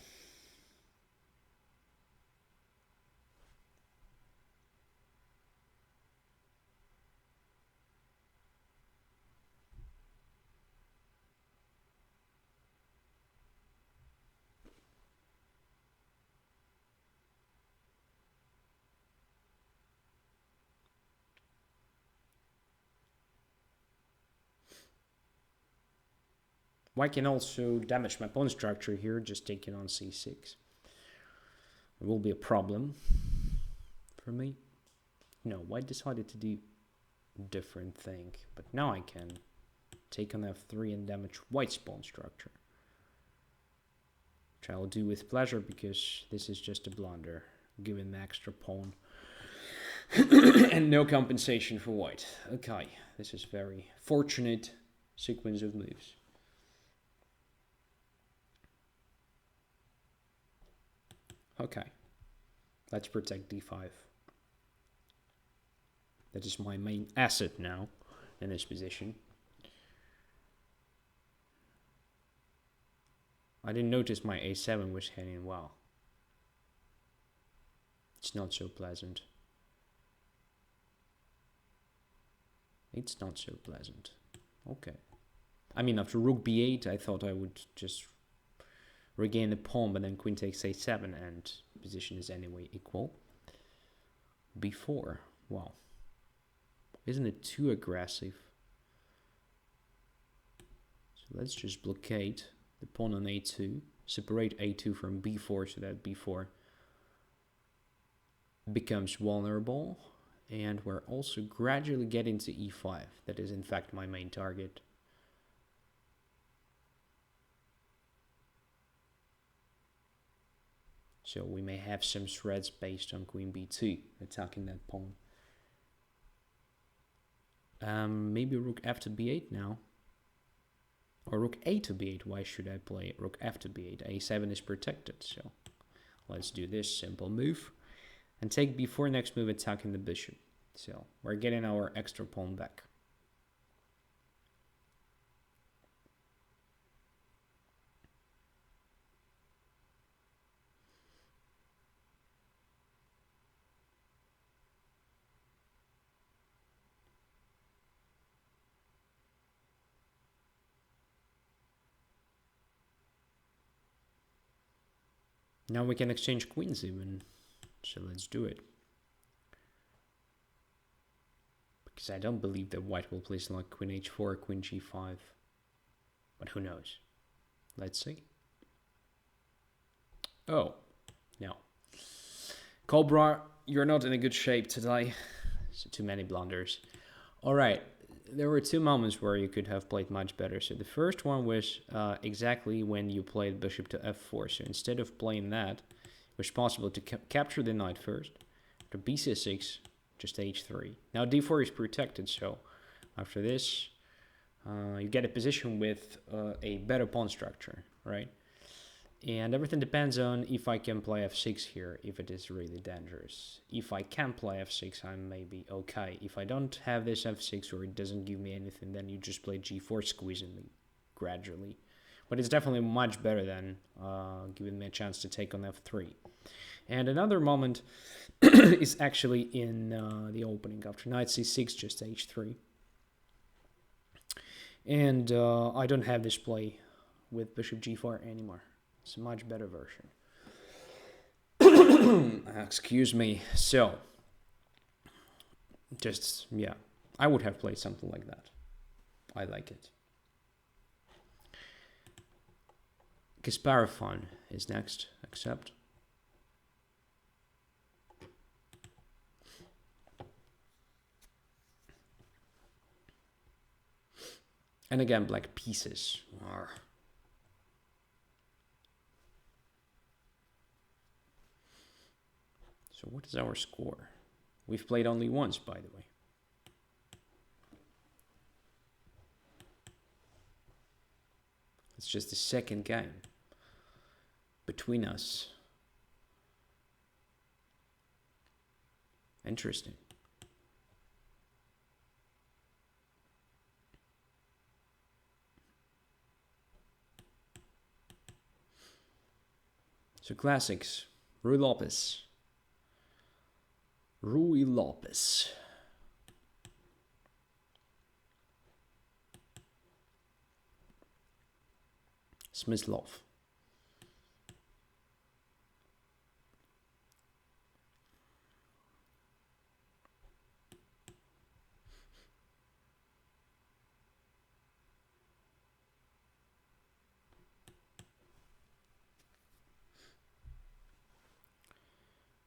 White can also damage my pawn structure here, just taking on c6. It will be a problem for me. No, white decided to do a different thing, but now I can take on f3 and damage white's pawn structure. Which I will do with pleasure because this is just a blunder, giving the extra pawn. And no compensation for white. Okay, this is very fortunate sequence of moves. Okay, let's protect d5. That is my main asset now in this position. I didn't notice my a7 was hanging well. It's not so pleasant. It's not so pleasant. Okay. I mean, after rook b8, I thought I would just regain the pawn, but then queen takes a7, and position is anyway equal. b4. Wow. Isn't it too aggressive? So let's just blockade the pawn on a2, separate a2 from b4 so that b4 becomes vulnerable. And we're also gradually getting to e5. That is in fact my main target. So we may have some threats based on queen b2, attacking that pawn. Maybe rook f to b8 now. Or rook a to b8. Why should I play rook f to b8? a7 is protected, so let's do this simple move. And take b4, next move attacking the bishop. So we're getting our extra pawn back. Now we can exchange queens even. So let's do it. Because I don't believe that white will place like queen h4, queen g5. But who knows? Let's see. Oh, no. Cobra, you're not in a good shape today. So too many blunders. All right. There were two moments where you could have played much better. So the first one was exactly when you played bishop to f4. So instead of playing that, it was possible to capture the knight first. To b6, just h3. Now d4 is protected, so after this, you get a position with a better pawn structure, right? And everything depends on if I can play f6 here, if it is really dangerous. If I can play f6, I'm maybe okay. If I don't have this f6 or it doesn't give me anything, then you just play g4, squeezing me gradually. But it's definitely much better than giving me a chance to take on f3. And another moment is actually in the opening after knight c6, just h3. And I don't have this play with bishop g4 anymore. It's a much better version. Excuse me. So, just, yeah, I would have played something like that. I like it. Kasparov is next. Accept. And again, black pieces. Arr. So what is our score? We've played only once, by the way. It's just the second game between us. Interesting. So classics. Rui Lopez. Rui Lopez. Smyslov.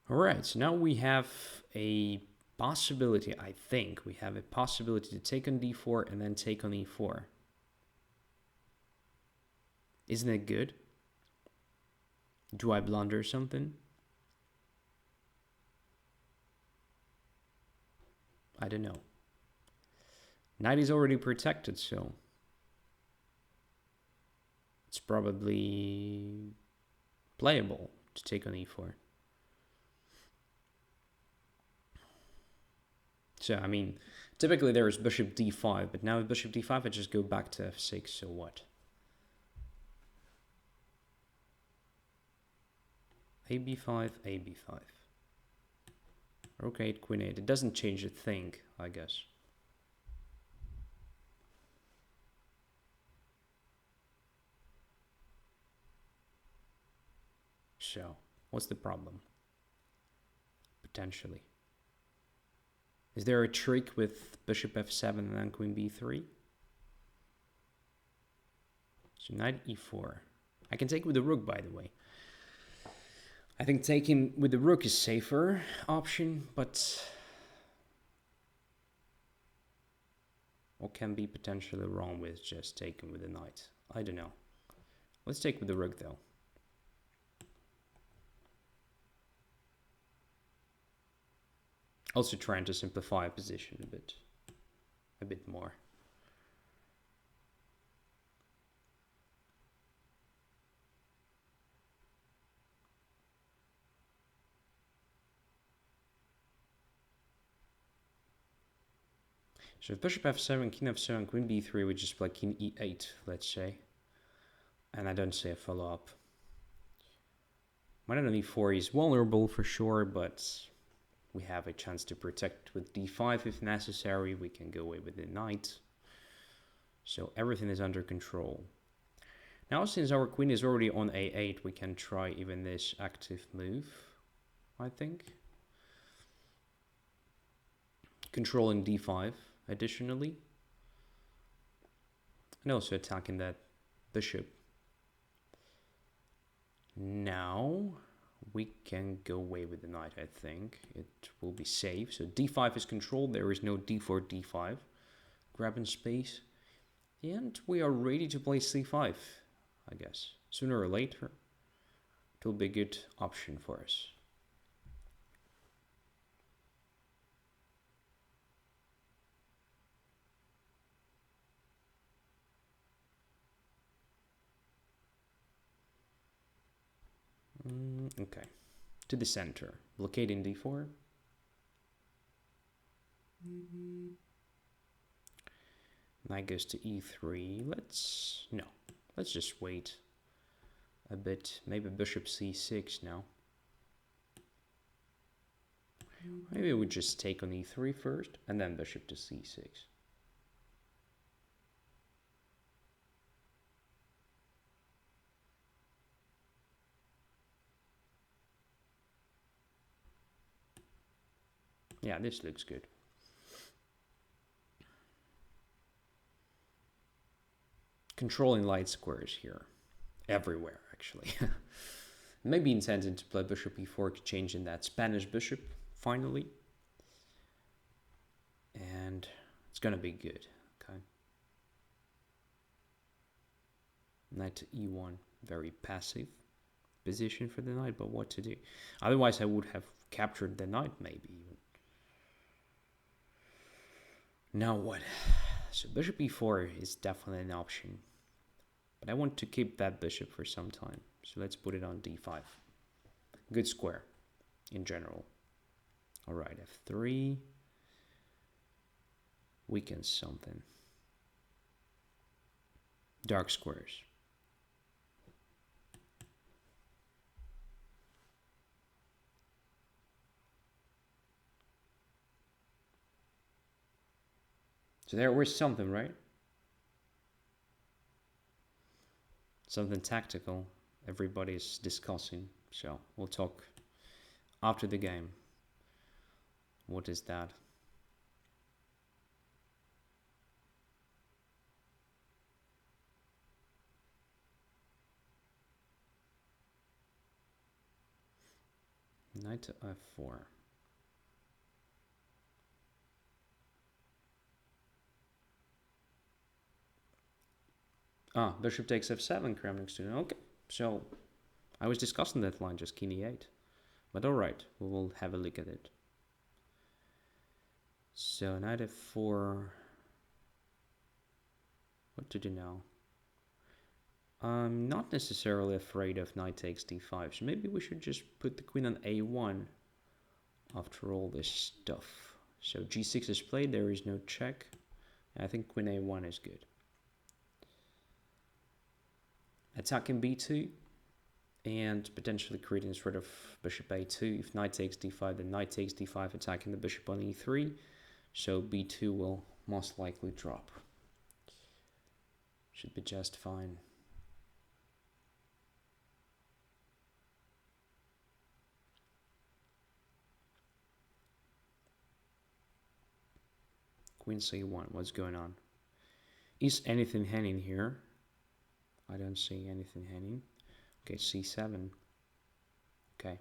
All right, so now we have a possibility, I think, we have a possibility to take on d4 and then take on e4. Isn't it good? Do I blunder something? I don't know. Knight is already protected, so it's probably playable to take on e4. So, I mean, typically there is bishop d5, but now with bishop d5 I just go back to f6, so what? A b5, a b5. Rook 8, queen 8. It doesn't change a thing, I guess. So, what's the problem? Potentially. Is there a trick with bishop f7 and then queen b3? So knight e4. I can take with the rook, by the way. I think taking with the rook is safer option, but what can be potentially wrong with just taking with the knight? I don't know. Let's take with the rook, though. Also trying to simplify a position a bit more. So if bishop f7, king f7, queen b3, we just play king e8, let's say. And I don't say a follow-up. Knight on e4 is vulnerable for sure, but we have a chance to protect with d5 if necessary. We can go away with the knight. So everything is under control. Now, since our queen is already on a8, we can try even this active move, I think. Controlling d5, additionally. And also attacking that bishop. Now, we can go away with the knight, I think. It will be safe. So d5 is controlled. There is no d4, d5. Grabbing space. And we are ready to play c5, I guess. Sooner or later, it will be a good option for us. Okay, to the center, blockading d4. Knight goes to e3. Let's just wait a bit. Maybe bishop c6 now. Maybe we just take on e3 first and then bishop to c6. Yeah, this looks good. Controlling light squares here. Everywhere, actually. Maybe intended to play bishop e4, changing that Spanish bishop, finally. And it's gonna be good, okay? Knight to e1, very passive position for the knight, but what to do? Otherwise, I would have captured the knight, maybe even. Now what? So bishop e4 is definitely an option. But I want to keep that bishop for some time. So let's put it on d5. Good square in general. Alright, f3. Weakens something. Dark squares. So there was something, right? Something tactical everybody's discussing. So we'll talk after the game. What is that? Knight to f4. Ah, bishop takes f7, Kremlin student. Okay, so I was discussing that line, just king e8. But alright, we will have a look at it. So knight f4. What to do now? I'm not necessarily afraid of knight takes d5, so maybe we should just put the queen on a1 after all this stuff. So g6 is played, there is no check. I think queen a1 is good. Attacking b2 and potentially creating sort of bishop a2. If knight takes d5, then knight takes d5, attacking the bishop on e3. So b2 will most likely drop. Should be just fine. Queen c1, what's going on? Is anything hanging here? I don't see anything hanging. Okay, c7. Okay.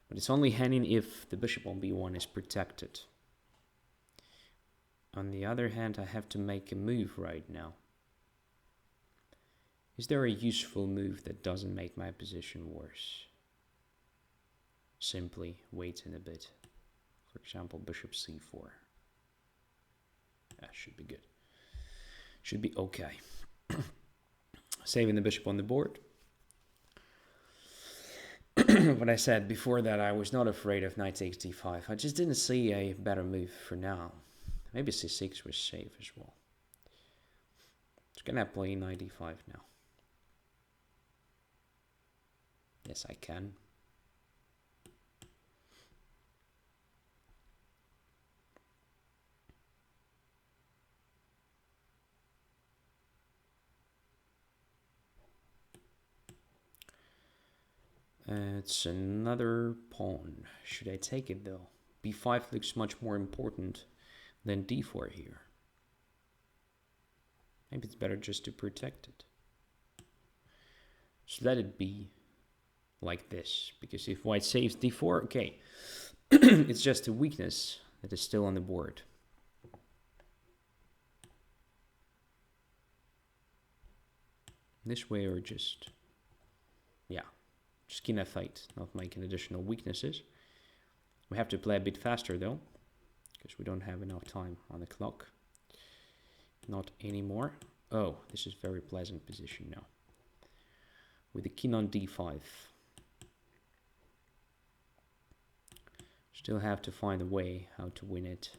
But it's only hanging if the bishop on b1 is protected. On the other hand, I have to make a move right now. Is there a useful move that doesn't make my position worse? Simply waiting a bit. For example, bishop c4. That should be good. Should be okay. Saving the bishop on the board. What I said before that, I was not afraid of knight takes d5. I just didn't see a better move for now. Maybe c6 was safe as well. Just gonna play knight d5 now. Yes, I can. It's another pawn. Should I take it though? b5 looks much more important than d4 here. Maybe it's better just to protect it. Just let it be like this, because if white saves d4, okay, it's just a weakness that is still on the board. This way, or just, yeah, just keep that fight, not making additional weaknesses. We have to play a bit faster though, because we don't have enough time on the clock. Not anymore. Oh, this is very pleasant position now. With the king on d5. Still have to find a way how to win it.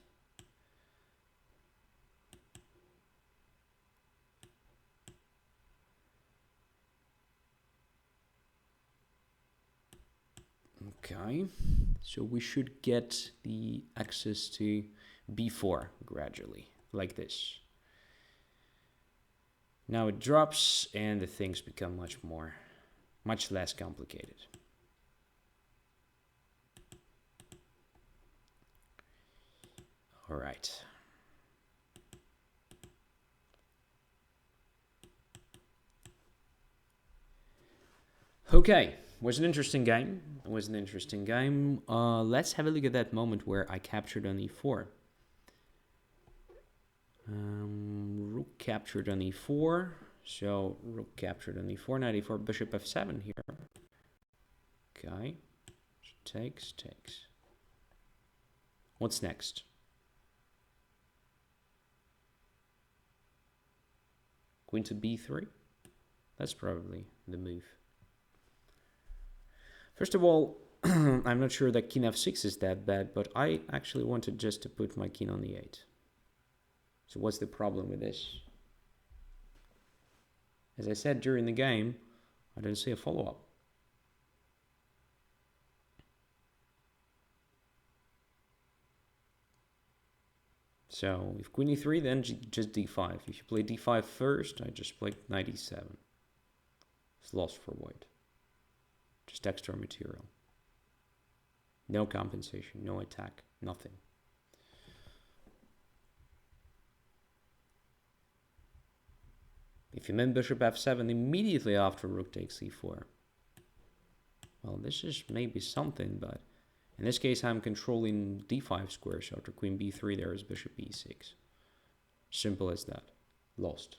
Okay, so we should get the access to b4 gradually, like this. Now it drops and the things become much less complicated. All right. Okay, was an interesting game. It was an interesting game. Let's have a look at that moment where I captured on e4. Rook captured on e4. So rook captured on e4, knight e4, bishop f7 here. Okay, takes. What's next? Queen to b3. That's probably the move. First of all, I'm not sure that king f6 is that bad, but I actually wanted just to put my king on e8. So what's the problem with this? As I said during the game, I don't see a follow-up. So if queen e3, then just d5. If you play d5 first, I just play knight e7. It's lost for white. Just extra material. No compensation, no attack, nothing. If you meant bishop f7 immediately after rook takes e4, well, this is maybe something, but in this case I'm controlling d5 square, so after queen b3 there is bishop e6. Simple as that. Lost.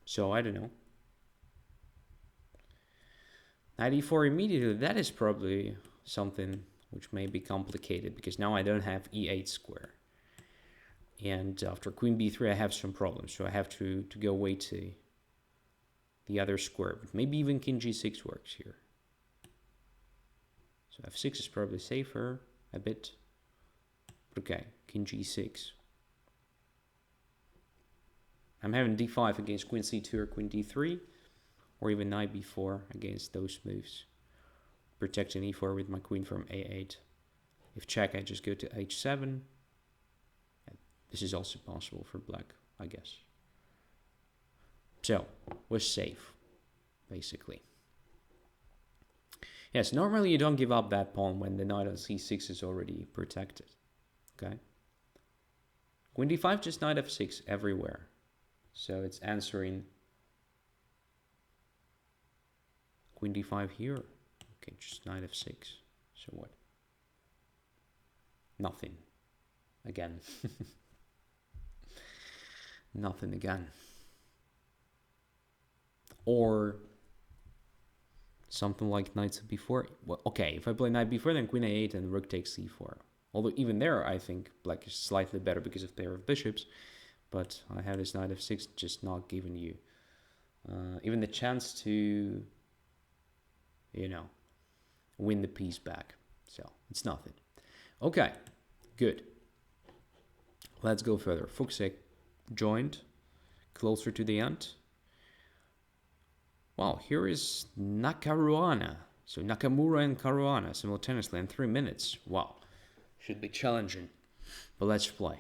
So I don't know. Knight e4 immediately, that is probably something which may be complicated, because now I don't have e8 square. And after queen b3 I have some problems, so I have to go away to the other square. But maybe even king g6 works here. So f6 is probably safer a bit. Okay, king g6. I'm having d5 against queen c2 or queen d3, or even knight b4 against those moves. Protecting e4 with my queen from a8. If check, I just go to h7. This is also possible for black, I guess. So, was safe, basically. Yes, normally you don't give up that pawn when the knight on c6 is already protected. Okay. Queen d5, just knight f6 everywhere. So it's answering queen d5 here. Okay, just knight f6. So what? Nothing. Again. Nothing again. Or something like knight to b4. Well, okay, if I play knight b4, then queen a8 and rook takes c4. Although even there, I think black is slightly better because of pair of bishops. But I have this knight f6 just not giving you even the chance to, you know, win the piece back. So it's nothing. Okay, good. Let's go further. Fuchsek joined closer to the end. Wow, here is Nakaruana. So Nakamura and Caruana simultaneously in 3 minutes. Wow, should be challenging. But let's play.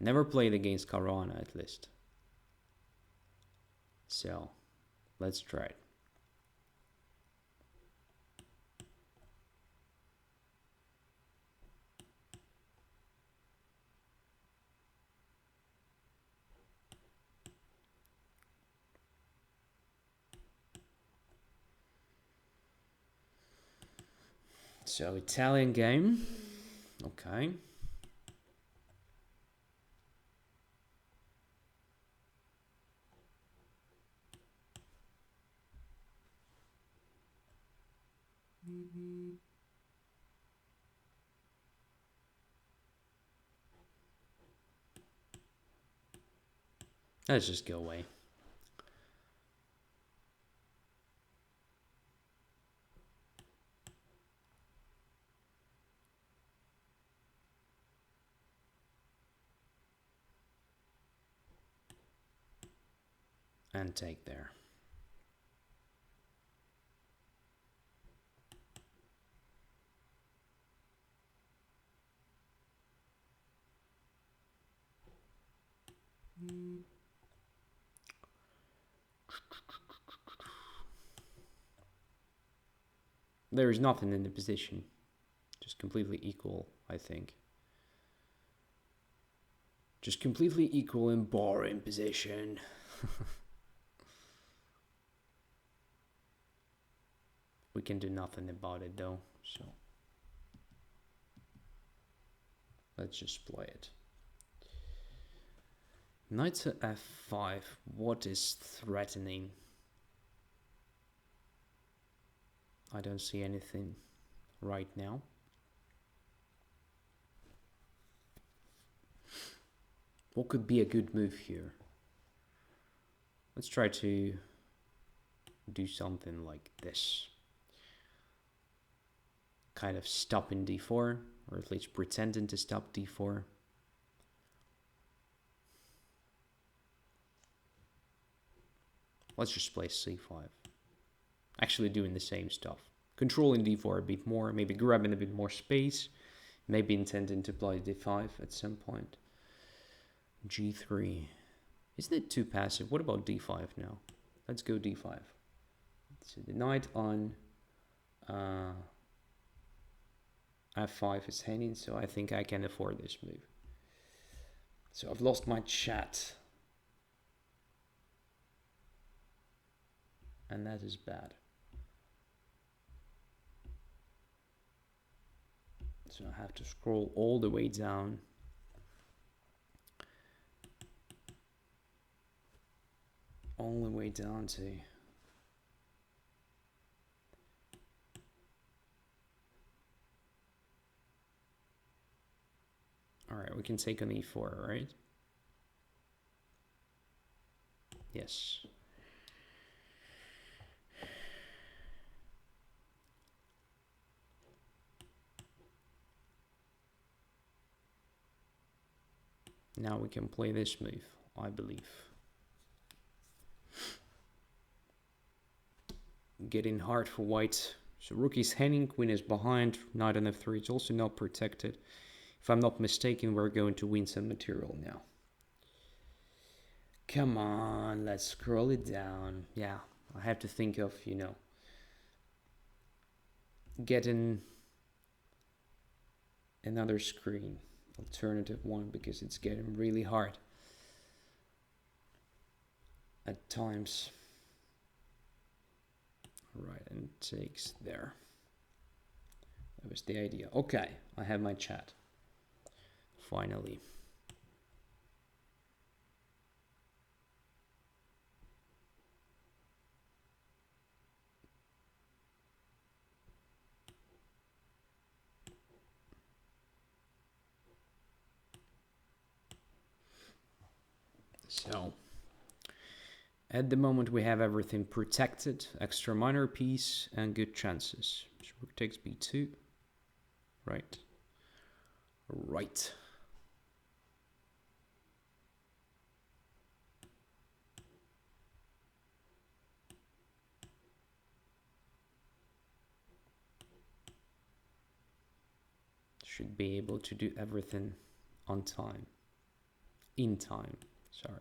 Never played against Caruana at least. So, let's try it. So, Italian game. Okay. Let's just go away. And take there. There is nothing in the position. Just completely equal, I think. Just completely equal in boring position. We can do nothing about it though, so let's just play it. Knight to f5. What is threatening? I don't see anything right now. What could be a good move here? Let's try to do something like this. Kind of stopping d4, or at least pretending to stop d4. Let's just play c5. Actually doing the same stuff. Controlling d4 a bit more, maybe grabbing a bit more space, maybe intending to play d5 at some point. g3. Isn't it too passive? What about d5 now? Let's go d5. So the knight on f5 is hanging, so I think I can afford this move. So I've lost my chat. And that is bad. So I have to scroll all the way down. All the way down to... Alright, we can take on e4, right? Yes. Now we can play this move, I believe. Getting hard for white. So rook is hanging, queen is behind, knight on f3 is also not protected. If I'm not mistaken, we're going to win some material now. Come on, let's scroll it down. Yeah, I have to think of, you know, getting another screen, alternative one, because it's getting really hard at times. Right, and takes there. That was the idea. Okay, I have my chat. Finally. So, at the moment we have everything protected, extra minor piece and good chances. So rook takes b2, right? Right. Should be able to do everything on time. in time. Sorry.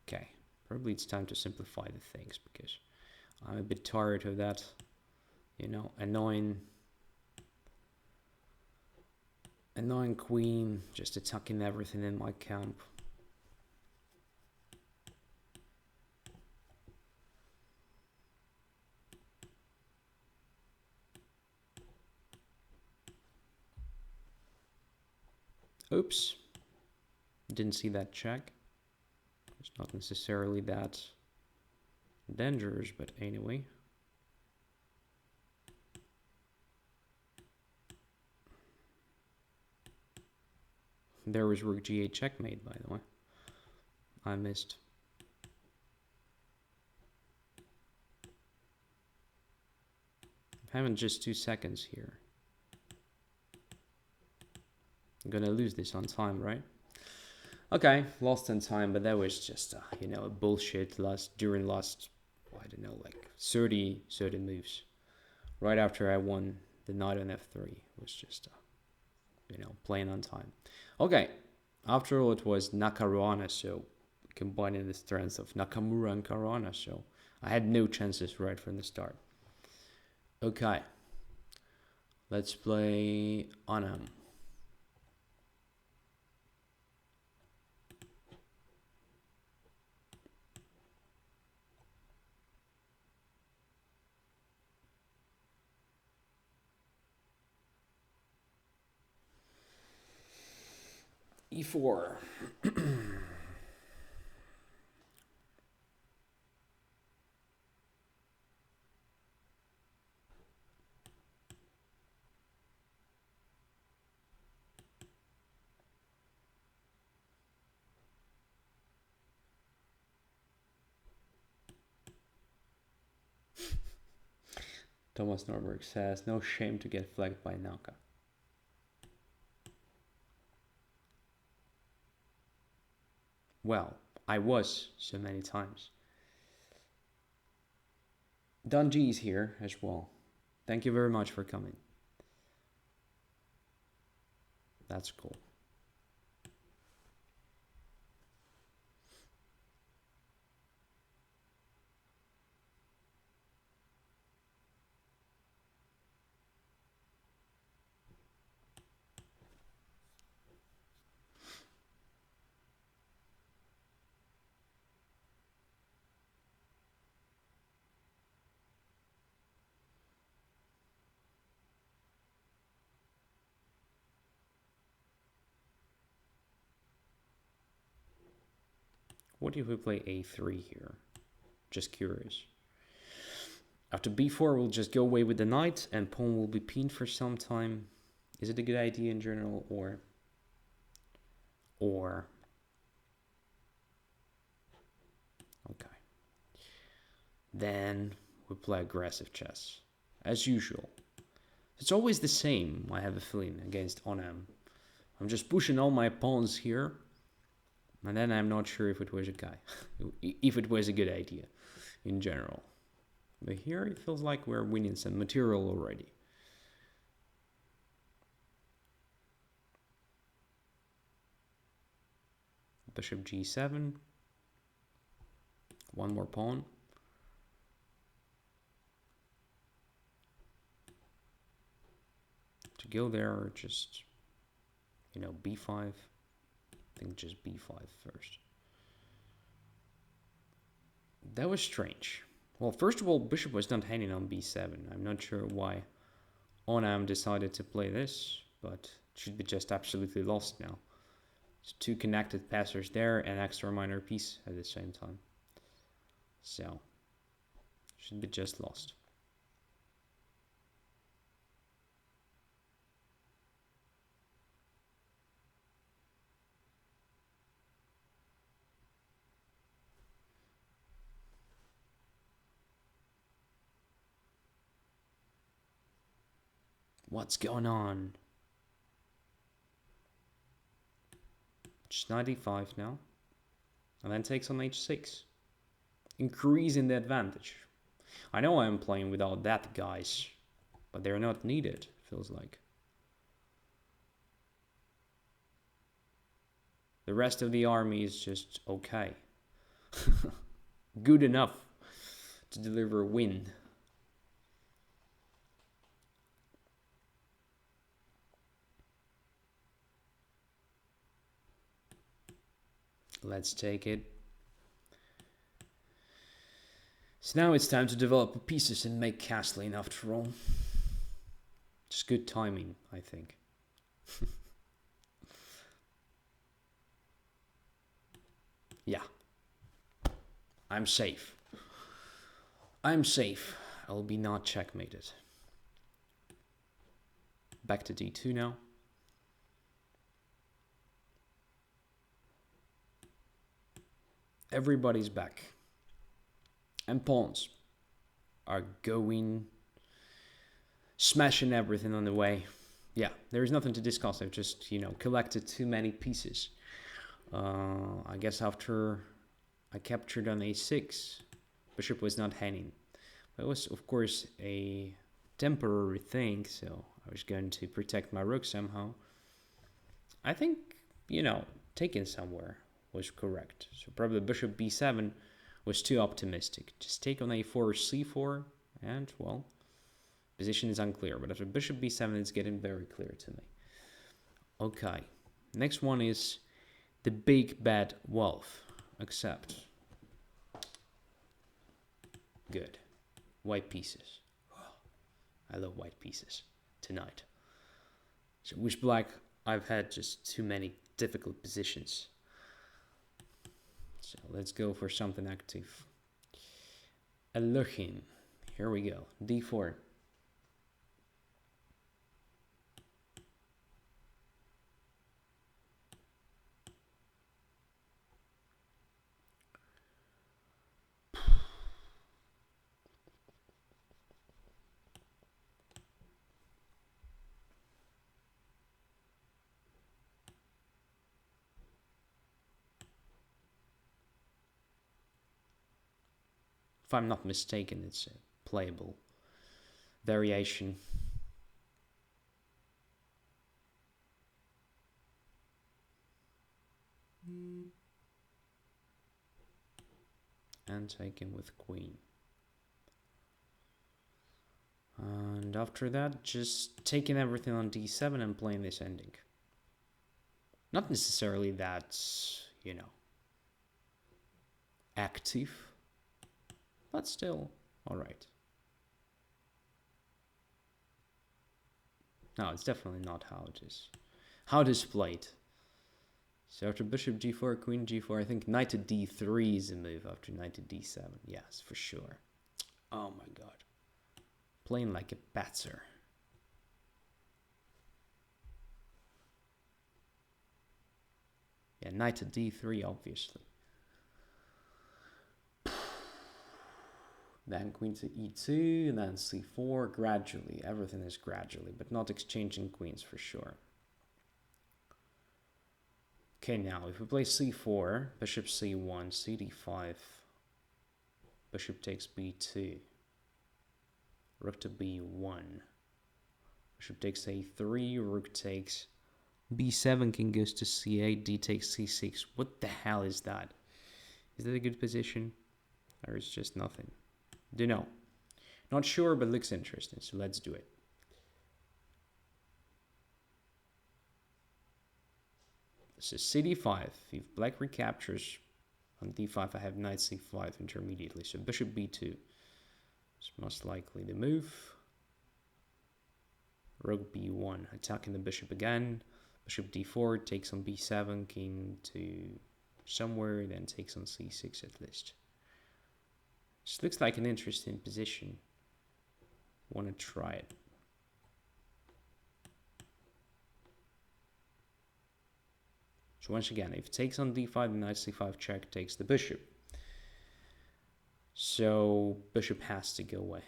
Okay, probably it's time to simplify the things because I'm a bit tired of that, you know, annoying queen just attacking everything in my camp. Oops, didn't see that check. It's not necessarily that dangerous, but anyway. There was rook g8 checkmate, by the way. I missed. I'm having just 2 seconds here. I'm gonna lose this on time, right? Okay, lost on time, but that was just, you know, a bullshit during last, I don't know, like 30 moves. Right after I won the knight on f3, it was just, you know, playing on time. Okay, after all, it was Nakaruana, so combining the strengths of Nakamura and Caruana, so I had no chances right from the start. Okay, let's play Anam. E4. Thomas Norberg says, no shame to get flagged by Naka. Well, I was so many times. Dungy is here as well. Thank you very much for coming. That's cool. What if we play a3 here? Just curious. After b4, we'll just go away with the knight, and pawn will be pinned for some time. Is it a good idea in general, or... Okay. Then we play aggressive chess, as usual. It's always the same, I have a feeling, against Onam. I'm just pushing all my pawns here, and then I'm not sure if it was a if it was a good idea in general. But here it feels like we're winning some material already. Bishop g7. One more pawn. To go there, or just, you know, b5. I think just b5 first. That was strange. Well, first of all, bishop was not hanging on b7. I'm not sure why Onam decided to play this, but it should be just absolutely lost now. It's 2 connected passers there and extra minor piece at the same time. So, should be just lost. What's going on? Just 95 now. And then takes on h6. Increasing the advantage. I know I'm playing without that, guys. but they're not needed, feels like. The rest of the army is just okay. Good enough to deliver a win. Let's take it. So now it's time to develop pieces and make castling after all. Just good timing, I think. Yeah. I'm safe. I'm safe. I'll be not checkmated. Back to d2 now. Everybody's back. And pawns are going, smashing everything on the way. Yeah, there's nothing to discuss. I've just, collected too many pieces. I guess after I captured on a6, bishop was not hanging. But it was, of course, a temporary thing, so I was going to protect my rook somehow. I think, taking somewhere was correct. So probably bishop b7 was too optimistic. Just take on a4 or c4, and, well, position is unclear. But after bishop b7, it's getting very clear to me. Okay, next one is the big bad wolf. Accept. Good. White pieces. I love white pieces tonight. So with black, I've had just too many difficult positions. So let's go for something active. Aluhin. Here we go. d4. If I'm not mistaken, it's a playable variation. And taken with queen. And after that, just taking everything on d7 and playing this ending. Not necessarily that's, active, but still alright. No, it's definitely not how it is. How it is played. So after bishop g4, queen g4, I think knight to d3 is a move after knight to d7. Yes, for sure. Oh my god. Playing like a batzer. Yeah, knight to d3, obviously. Then queen to e2, and then c4, gradually. Everything is gradually, but not exchanging queens for sure. Okay, now if we play c4, bishop c1, cd5, bishop takes b2, rook to b1, bishop takes a3, rook takes b7, king goes to c8, d takes c6. What the hell is that? Is that a good position? Or is just nothing? Don't know. Not sure, but looks interesting, so let's do it. So cd5, if black recaptures on d5, I have knight c5 intermediately, so bishop b2 is most likely the move. Rook b1, attacking the bishop again. Bishop d4 takes on b7, king to somewhere, then takes on c6 at least. This looks like an interesting position. Want to try it. So once again, if it takes on d5, knight c5 check takes the bishop. So bishop has to go away.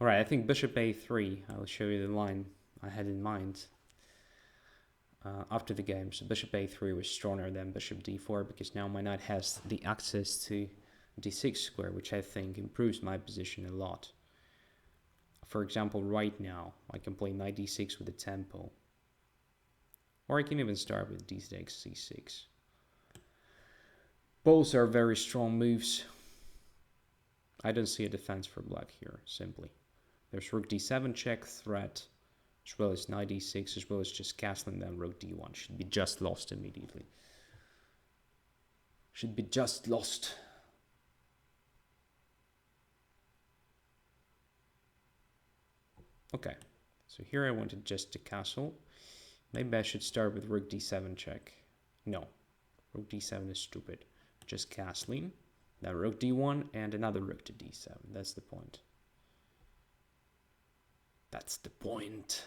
Alright, I think bishop a3. I'll show you the line I had in mind after the game. So bishop a3 was stronger than bishop d4 because now my knight has the access to d6 square, which I think improves my position a lot. For example, right now, I can play knight d6 with a tempo. Or I can even start with d6, c6. Both are very strong moves. I don't see a defense for black here, simply. There's rook d7 check threat, as well as knight d6, as well as just castling down rook d1. Should be just lost immediately. Should be just lost. Okay, so here I wanted just to castle. Maybe I should start with rook d7 check. No, rook d7 is stupid. Just castling. Now rook d1 and another rook to d7. That's the point. That's the point.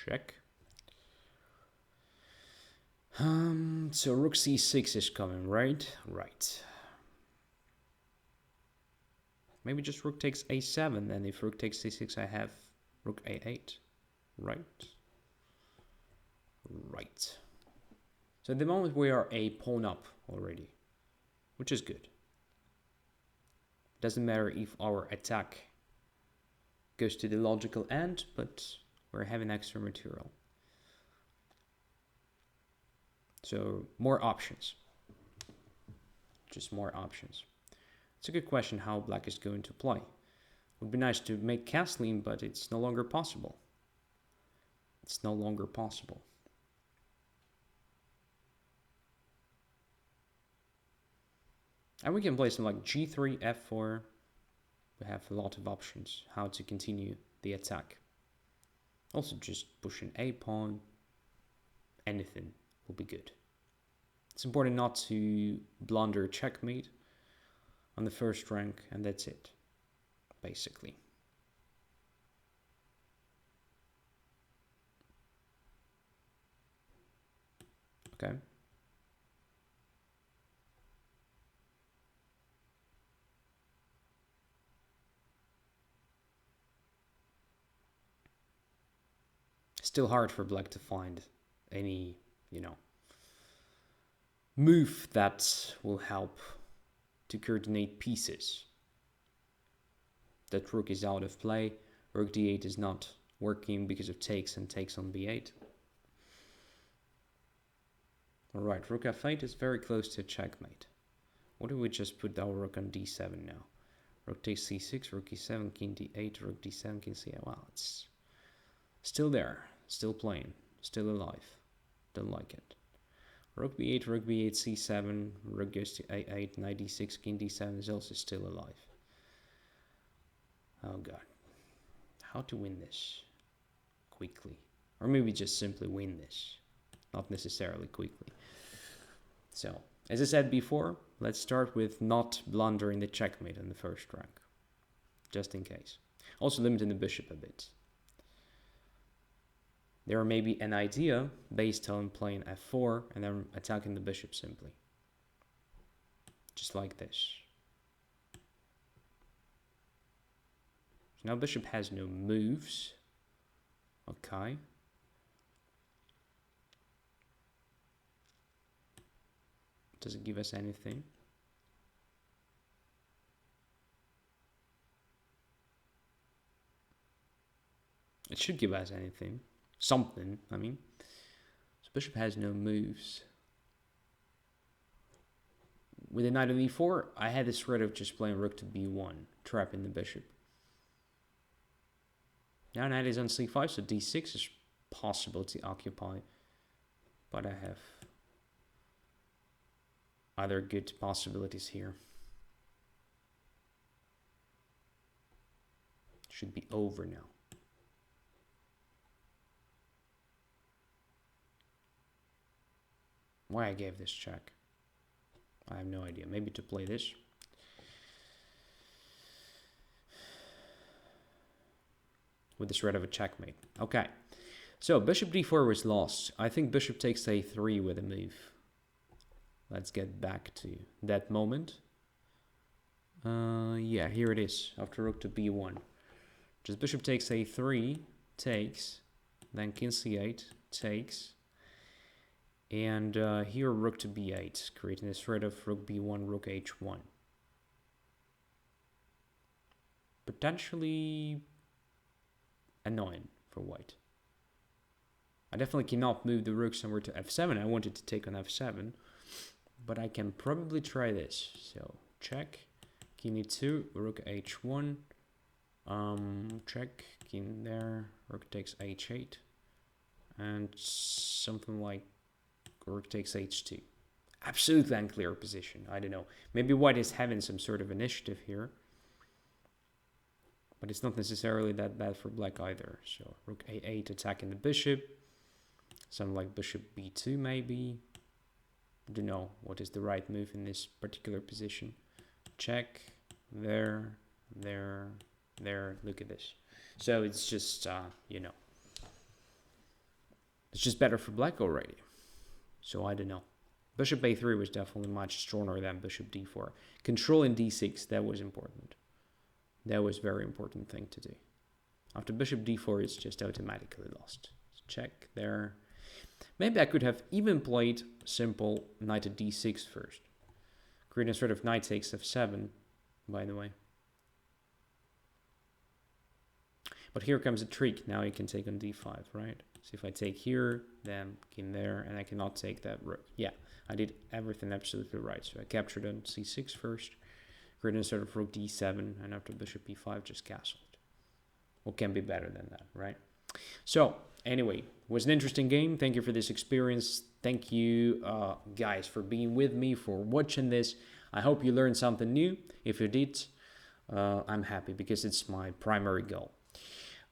Check. So rook c6 is coming, right? Right. Maybe just rook takes a7, and if rook takes c6, I have rook a8. Right? Right. So at the moment we are a pawn up already, which is good. Doesn't matter if our attack goes to the logical end, but we're having extra material. So more options. Just more options. It's a good question how black is going to play. Would be nice to make castling, but it's no longer possible. It's no longer possible. And we can play something like g3, f4. We have a lot of options how to continue the attack. Also just pushing a pawn. Anything will be good. It's important not to blunder checkmate on the first rank, and that's it, basically. Okay. Still hard for black to find any, move that will help to coordinate pieces. That rook is out of play. Rook d8 is not working because of takes and takes on b8. Alright, rook f8 is very close to checkmate. What do we just put our rook on d7 now? Rook takes c6, rook e7, king d8, rook d7, king c8. Wow, it's still there, still playing, still alive. Don't like it. Rook b8, c7, rook goes to a8, knight d6, king d7 is also still alive. Oh god. How to win this quickly? Or maybe just simply win this. Not necessarily quickly. So, as I said before, let's start with not blundering the checkmate on the first rank. Just in case. Also limiting the bishop a bit. There may be an idea based on playing f4 and then attacking the bishop simply. Just like this. So now bishop has no moves. Okay. Does it give us anything? It should give us anything. Something, I mean. So bishop has no moves. With the knight on e4, I had this threat of just playing rook to b1, trapping the bishop. Now knight is on c5, so d6 is possible to occupy. But I have other good possibilities here. Should be over now. Why I gave this check? I have no idea. Maybe to play this. With the threat of a checkmate. Okay. So bishop d4 was lost. I think bishop takes a3 with a move. Let's get back to that moment. Yeah, here it is. After rook to b1. Just bishop takes a3, takes, then king c8, takes, and here rook to b8, creating a threat of rook b1, rook h1. Potentially annoying for white. I definitely cannot move the rook somewhere to f7. I wanted to take on f7, but I can probably try this. So check, king e2, rook h1, check, king there, rook takes h8, and something like rook takes h2. Absolutely unclear position. I don't know. Maybe white is having some sort of initiative here, but it's not necessarily that bad for black either. So rook a8 attacking the bishop. Something like bishop b2 maybe. I don't know what is the right move in this particular position. Check, there, there, there. Look at this. So it's just, you know, it's just better for black already. So I don't know. Bishop a3 was definitely much stronger than bishop d4. Controlling d6, that was important. That was a very important thing to do. After bishop d4, it's just automatically lost. Check there. Maybe I could have even played simple knight to d6 first. Creating a sort of knight takes f7, by the way. But here comes a trick. Now you can take on d5, right? So if I take here, then king there, and I cannot take that rook. Yeah, I did everything absolutely right. So I captured on c6 first, creating a sort of rook d7, and after bishop e5, just castled. What can be better than that, right? So anyway, it was an interesting game. Thank you for this experience. Thank you, guys, for being with me, for watching this. I hope you learned something new. If you did, I'm happy because it's my primary goal.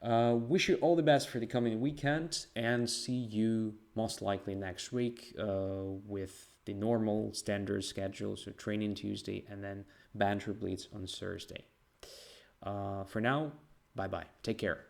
Wish you all the best for the coming weekend, and see you most likely next week with the normal standard schedule. So training Tuesday and then Banter Blitz on Thursday. For now, bye-bye. Take care.